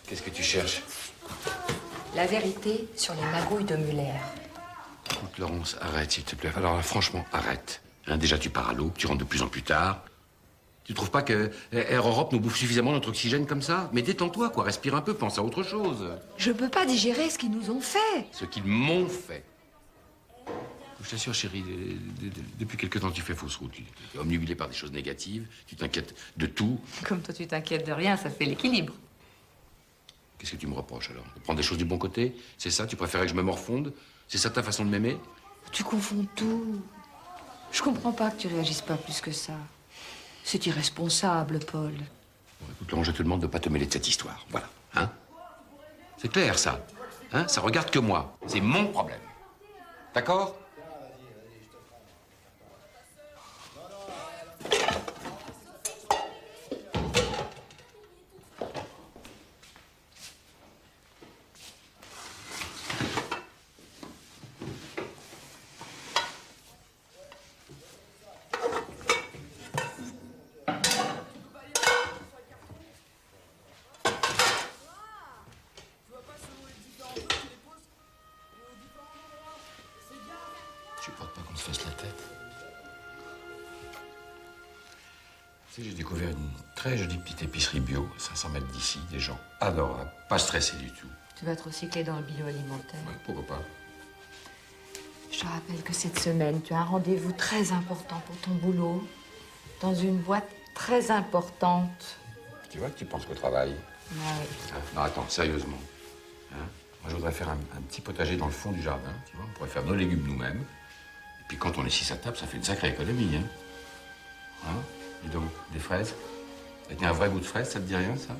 Qu'est-ce que tu cherches? La vérité sur les magouilles de Muller. Écoute, Laurence, arrête, s'il te plaît. Alors là, franchement, arrête. Hein, déjà, tu pars à l'aube, tu rentres de plus en plus tard. Tu trouves pas que Air Europe nous bouffe suffisamment notre oxygène comme ça? Mais détends-toi, quoi. Respire un peu, pense à autre chose. Je peux pas digérer ce qu'ils nous ont fait. Ce qu'ils m'ont fait. Je t'assure, chérie, depuis quelque temps, tu fais fausse route. Tu es omnibulée par des choses négatives, tu t'inquiètes de tout. Comme toi, tu t'inquiètes de rien, ça fait l'équilibre. Qu'est-ce que tu me reproches, alors? De prendre des choses du bon côté? C'est ça? Tu préférais que je me morfonde? C'est ça ta façon de m'aimer? Tu confonds tout. Je comprends pas que tu réagisses pas plus que ça. C'est irresponsable, Paul. Bon, écoute, Laurent, je te demande de pas te mêler de cette histoire. Voilà, hein? C'est clair, ça. Hein? Ça regarde que moi. C'est mon problème. D'accord? Je supporte pas qu'on se fasse la tête. Tu sais, j'ai découvert une très jolie petite épicerie bio, 500 mètres d'ici, des gens adorables, pas stressés du tout. Tu vas te recycler dans le bio alimentaire. Ouais, pourquoi pas? Je te rappelle que cette semaine, tu as un rendez-vous très important pour ton boulot, dans une boîte très importante. Tu vois que tu penses qu'au travail. Ah oui. Ah, non, attends, sérieusement. Hein? Moi, je voudrais faire un petit potager dans le fond du jardin, tu vois. On pourrait faire nos légumes nous-mêmes. Et puis quand on est 6 à table, ça fait une sacrée économie, hein. Hein? Dis donc, des fraises? Avec un vrai goût de fraise, ça te dit rien, ça?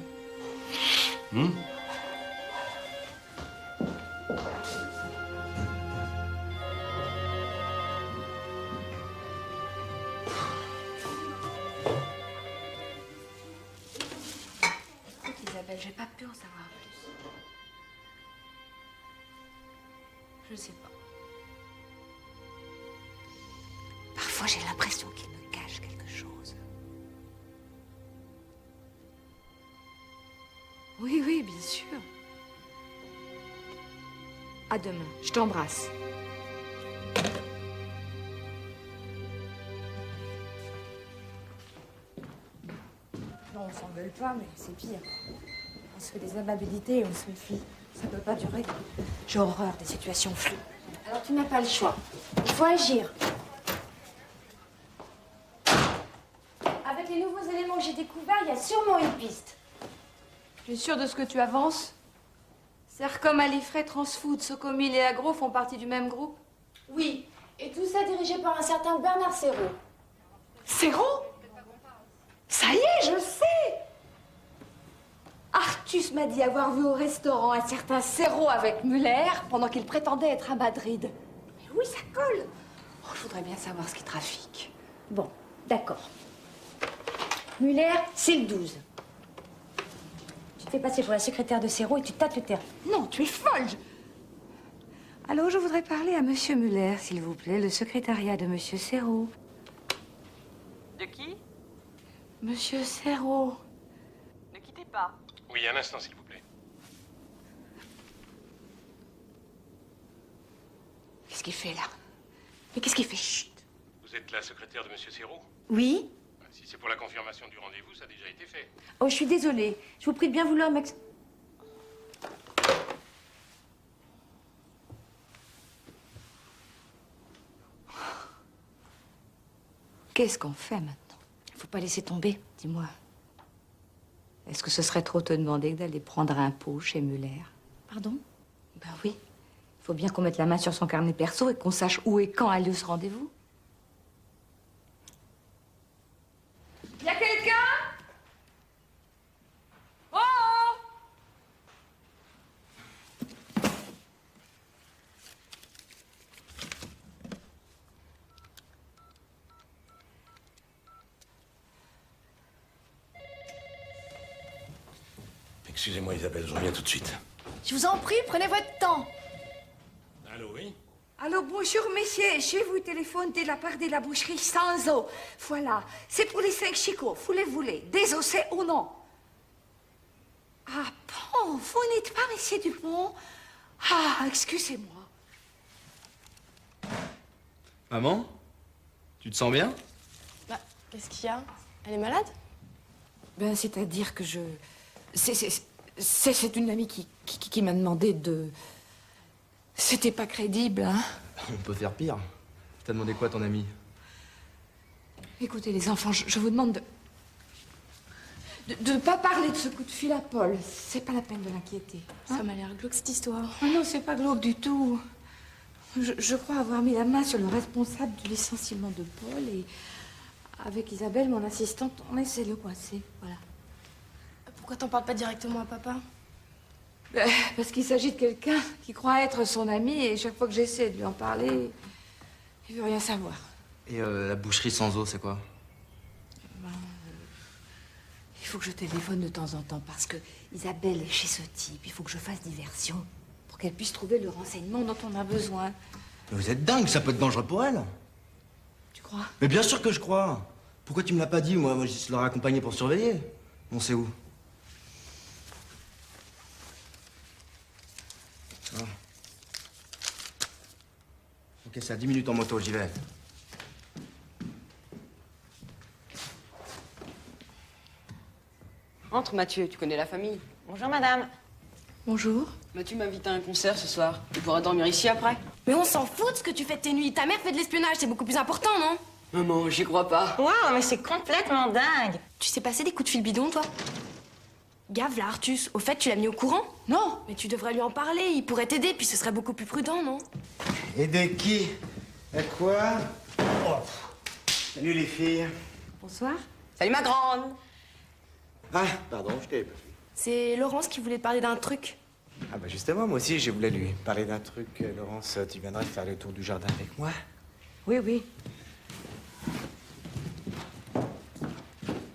Écoute, Isabelle, j'ai pas pu en savoir plus. Je sais pas. Parfois, j'ai l'impression qu'il me cache quelque chose. Oui, oui, bien sûr. À demain. Je t'embrasse. Non, on s'engueule pas, mais c'est pire. On se fait des amabilités et on se méfie. Ça peut pas durer. J'ai horreur des situations floues. Alors, tu n'as pas le choix. Il faut agir. Avec les nouveaux éléments que j'ai découverts, il y a sûrement une piste. Tu es sûre de ce que tu avances? Sercom, Alifray, Transfood, Socomil et Agro font partie du même groupe? Oui, et tout ça dirigé par un certain Bernard Serrault. Serrault? Ça y est, je le sais! Artus m'a dit avoir vu au restaurant un certain Serrault avec Muller pendant qu'il prétendait être à Madrid. Mais oui, ça colle! Oh, je voudrais bien savoir ce qu'il trafique. Bon, d'accord. Muller, c'est le 12. Tu te fais passer pour la secrétaire de Serrault et tu tâtes le terrain. Non, tu es folle! Alors, je voudrais parler à Monsieur Muller, s'il vous plaît, le secrétariat de Monsieur Serrault. De qui? Monsieur Serrault. Ne quittez pas. Oui, un instant, s'il vous plaît. Qu'est-ce qu'il fait, là? Mais qu'est-ce qu'il fait? Chut! Vous êtes la secrétaire de Monsieur Serrault? Oui? Si c'est pour la confirmation du rendez-vous, ça a déjà été fait. Oh, je suis désolée. Je vous prie de bien vouloir Qu'est-ce qu'on fait maintenant? Faut pas laisser tomber. Dis-moi, est-ce que ce serait trop te demander que d'aller prendre un pot chez Muller? Pardon? Ben oui. Il faut bien qu'on mette la main sur son carnet perso et qu'on sache où et quand a lieu ce rendez-vous. Y a quelqu'un? Oh! Excusez-moi, Isabelle, je reviens tout de suite. Je vous en prie, prenez votre temps. Allô, oui? Allô, bonjour, messieurs. Chez vous, téléphone de la part de la boucherie sans eau. Voilà. C'est pour les 5 chicots. Vous les voulez, désossés ou non? Ah bon, vous n'êtes pas monsieur Dupont? Ah, excusez-moi. Maman? Tu te sens bien? Bah, qu'est-ce qu'il y a? Elle est malade? Ben, c'est-à-dire que je... C'est une amie qui m'a demandé de... C'était pas crédible, hein? On peut faire pire. T'as demandé quoi, ton ami? Écoutez, les enfants, je vous demande de pas parler de ce coup de fil à Paul. C'est pas la peine de l'inquiéter. Ça m'a l'air glauque, cette histoire. Ah non, c'est pas glauque du tout. Je crois avoir mis la main sur le responsable du licenciement de Paul et... Avec Isabelle, mon assistante, on essaie de le coincer, voilà. Pourquoi t'en parles pas directement à papa? Parce qu'il s'agit de quelqu'un qui croit être son ami et chaque fois que j'essaie de lui en parler, il veut rien savoir. Et la boucherie sans eau, c'est quoi? Il faut que je téléphone de temps en temps parce que Isabelle est chez ce type. Il faut que je fasse diversion pour qu'elle puisse trouver le renseignement dont on a besoin. Mais vous êtes dingue, ça peut être dangereux pour elle. Tu crois? Mais bien sûr que je crois. Pourquoi tu me l'as pas dit? Moi, je l'aurais accompagné pour surveiller. On sait où? Ah. Ok, c'est à 10 minutes en moto, j'y vais. Entre, Mathieu, tu connais la famille. Bonjour, madame. Bonjour. Mathieu m'invite à un concert ce soir. Tu pourras dormir ici après. Mais on s'en fout de ce que tu fais de tes nuits. Ta mère fait de l'espionnage, c'est beaucoup plus important, non? Maman, j'y crois pas. Waouh, mais c'est complètement dingue. Tu sais passer des coups de fil bidon, toi? Gave, là, Artus. Au fait, tu l'as mis au courant? Non. Mais tu devrais lui en parler. Il pourrait t'aider, puis ce serait beaucoup plus prudent, non? Aider qui? À quoi? Oh. Salut les filles. Bonsoir. Salut ma grande. Ah, pardon, je t'avais pas vu. C'est Laurence qui voulait te parler d'un truc. Ah bah justement, moi aussi, j'ai voulu lui parler d'un truc. Laurence, tu viendrais faire le tour du jardin avec moi? Oui, oui.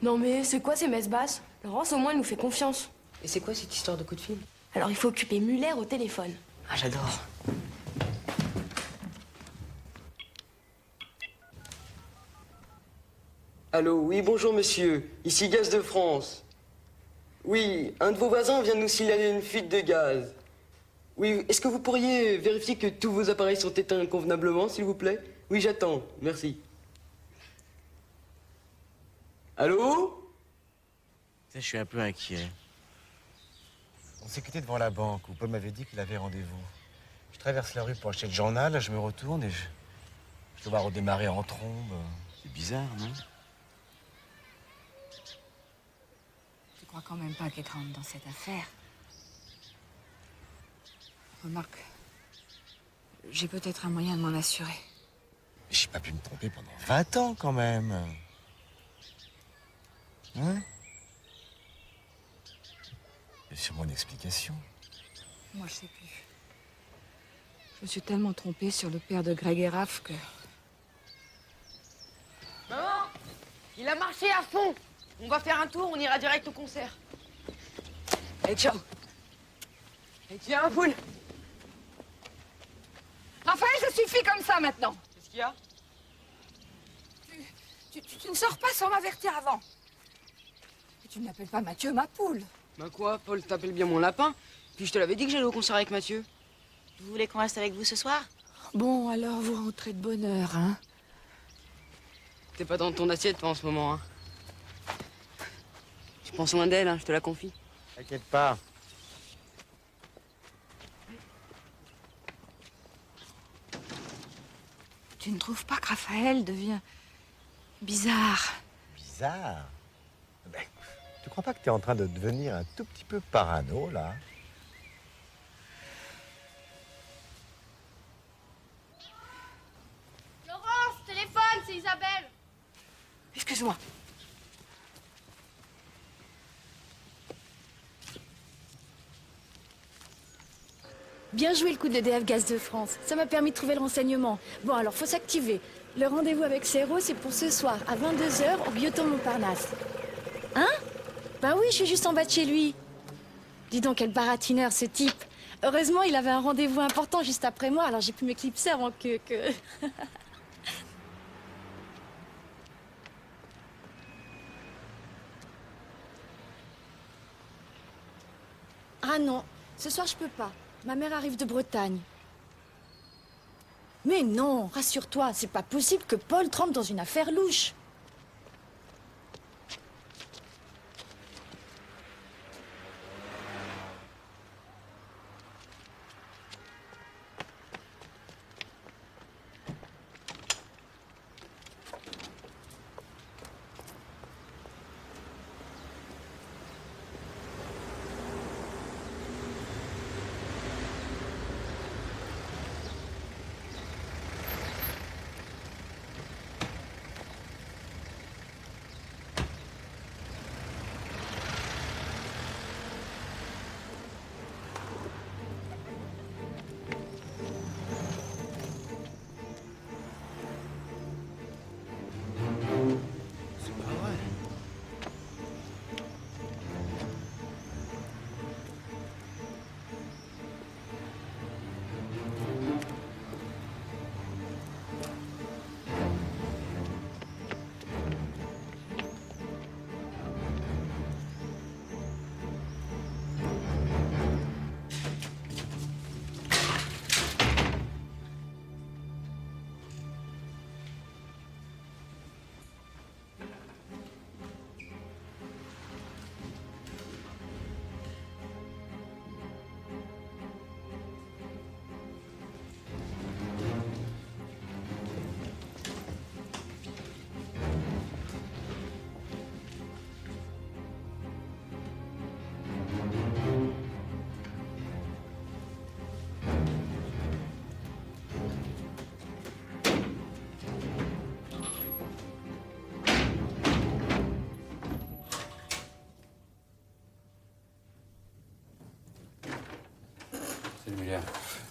Non mais c'est quoi ces messes basses? Laurence, au moins, elle nous fait confiance. Et c'est quoi cette histoire de coup de fil? Alors, il faut occuper Muller au téléphone. Ah, j'adore. Allô, oui, bonjour monsieur. Ici Gaz de France. Oui, un de vos voisins vient de nous signaler une fuite de gaz. Oui, est-ce que vous pourriez vérifier que tous vos appareils sont éteints convenablement, s'il vous plaît? Oui, j'attends. Merci. Allô? Je suis un peu inquiet. On s'est quitté devant la banque où Paul m'avait dit qu'il avait rendez-vous. Je traverse la rue pour acheter le journal, je me retourne et je dois redémarrer en trombe. C'est bizarre, non? Je crois quand même pas qu'elle rentre dans cette affaire. Remarque, j'ai peut-être un moyen de m'en assurer. J'ai pas pu me tromper pendant 20 ans, quand même. Hein? Il y a sûrement une explication. Moi, je sais plus. Je me suis tellement trompée sur le père de Greg et Raph que... Maman, il a marché à fond. On va faire un tour, on ira direct au concert. Allez, ciao. Et tiens, un poule. Raphaël, ça suffit comme ça maintenant. Qu'est-ce qu'il y a? Tu ne sors pas sans m'avertir avant. Et tu ne m'appelles pas Mathieu, ma poule. Bah quoi, Paul t'appelle bien mon lapin. Puis je te l'avais dit que j'allais au concert avec Mathieu. Vous voulez qu'on reste avec vous ce soir? Bon, alors vous rentrez de bonne heure, hein? T'es pas dans ton assiette, toi, en ce moment, hein. Je prends soin d'elle, hein, je te la confie. T'inquiète pas. Tu ne trouves pas que Raphaël devient bizarre? Bizarre. Ben, tu crois pas que t'es en train de devenir un tout petit peu parano, là? Laurence, téléphone, c'est Isabelle. Excuse-moi. Bien joué le coup de DF Gaz de France. Ça m'a permis de trouver le renseignement. Bon, alors faut s'activer. Le rendez-vous avec Serrault, c'est pour ce soir, à 22 h au Guyoton Montparnasse. Hein? Bah oui, je suis juste en bas de chez lui. Dis donc, quel baratineur, ce type. Heureusement, il avait un rendez-vous important juste après moi, alors j'ai pu m'éclipser avant que... Ah non, ce soir je peux pas. Ma mère arrive de Bretagne. Mais non, rassure-toi, c'est pas possible que Paul trempe dans une affaire louche.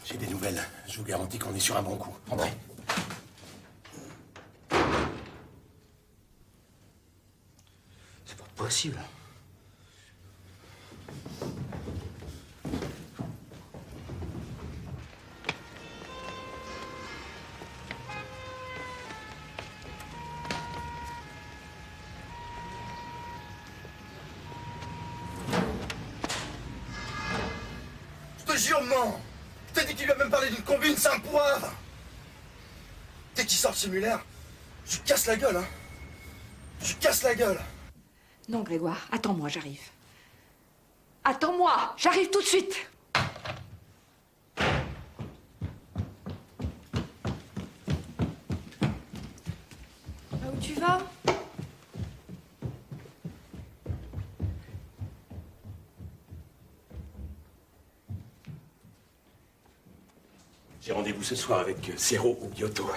J'ai des nouvelles. Je vous garantis qu'on est sur un bon coup. Entrez. C'est pas possible. Je te jure, non! Je t'ai dit qu'il lui a même parlé d'une combine, c'est un poivre! Dès qu'il sort chez Muller, je lui casse la gueule, hein! Je lui casse la gueule! Non, Grégoire, attends-moi, j'arrive. Attends-moi, j'arrive tout de suite. Où tu vas? J'ai rendez-vous ce soir avec Serrault ou Biotto.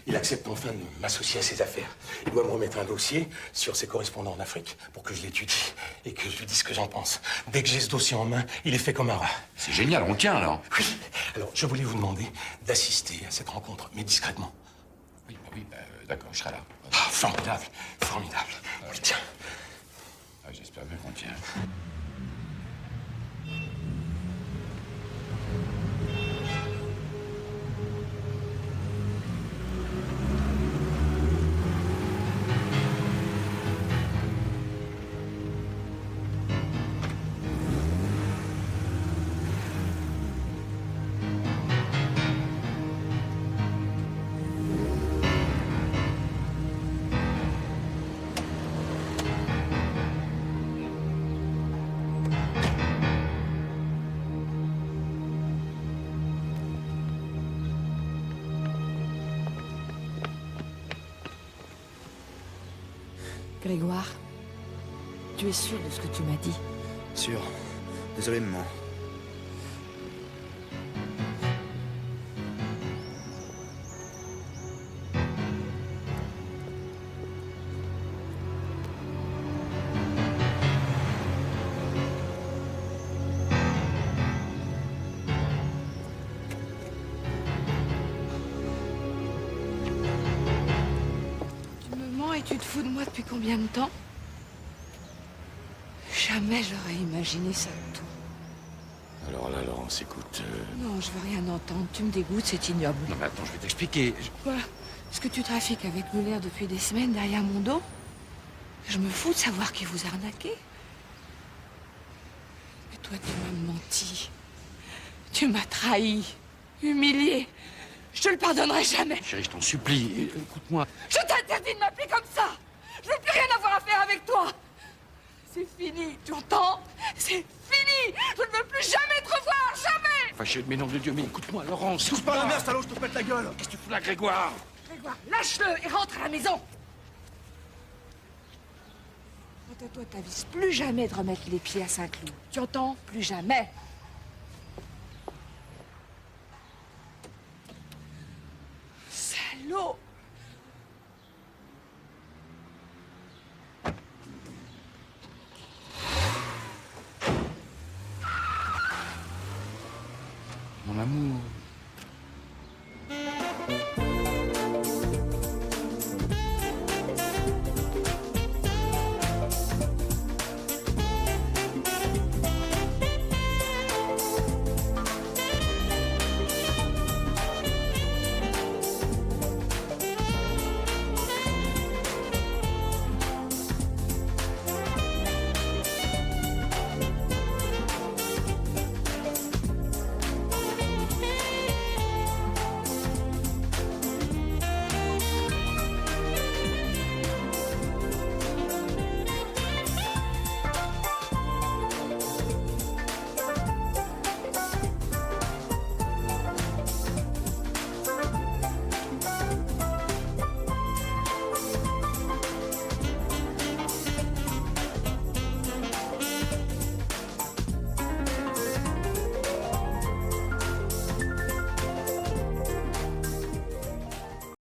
Il accepte enfin de m'associer à ses affaires. Il doit me remettre un dossier sur ses correspondants en Afrique pour que je l'étudie et que je lui dise ce que j'en pense. Dès que j'ai ce dossier en main, il est fait comme un rat. C'est génial, on tient alors. Oui. Alors, je voulais vous demander d'assister à cette rencontre, mais discrètement. Oui, d'accord, je serai là. Ah, formidable, formidable. On le tient. Ah, j'espère bien qu'on tient. Grégoire, tu es sûr de ce que tu m'as dit? Sûr. Désolé, maman. Tu me mens et tu te fous de moi depuis combien de temps? Jamais j'aurais imaginé ça de toi. Alors là, Laurence, écoute... Non, je veux rien entendre. Tu me dégoûtes, c'est ignoble. Non, mais attends, je vais t'expliquer. Quoi? Est-ce que tu trafiques avec Muller depuis des semaines derrière mon dos? Je me fous de savoir qui vous arnaquez. Mais toi, tu m'as menti. Tu m'as trahi, humilié. Je te le pardonnerai jamais. Chérie, je t'en supplie, écoute-moi. Je t'interdis de m'appeler comme ça. Je veux plus rien avoir à faire avec toi. C'est fini, tu entends? C'est fini. Je ne veux plus jamais te revoir, jamais. Fâché, mais nom de Dieu, mais écoute-moi, Laurence. Touche pas à la merde, salaud, je te pète la gueule. Qu'est-ce que tu fous là, Grégoire? Grégoire, lâche-le et rentre à la maison. Quant à toi, t'avises plus jamais de remettre les pieds à Saint-Cloud. Tu entends? Plus jamais. Salaud! Mon amour.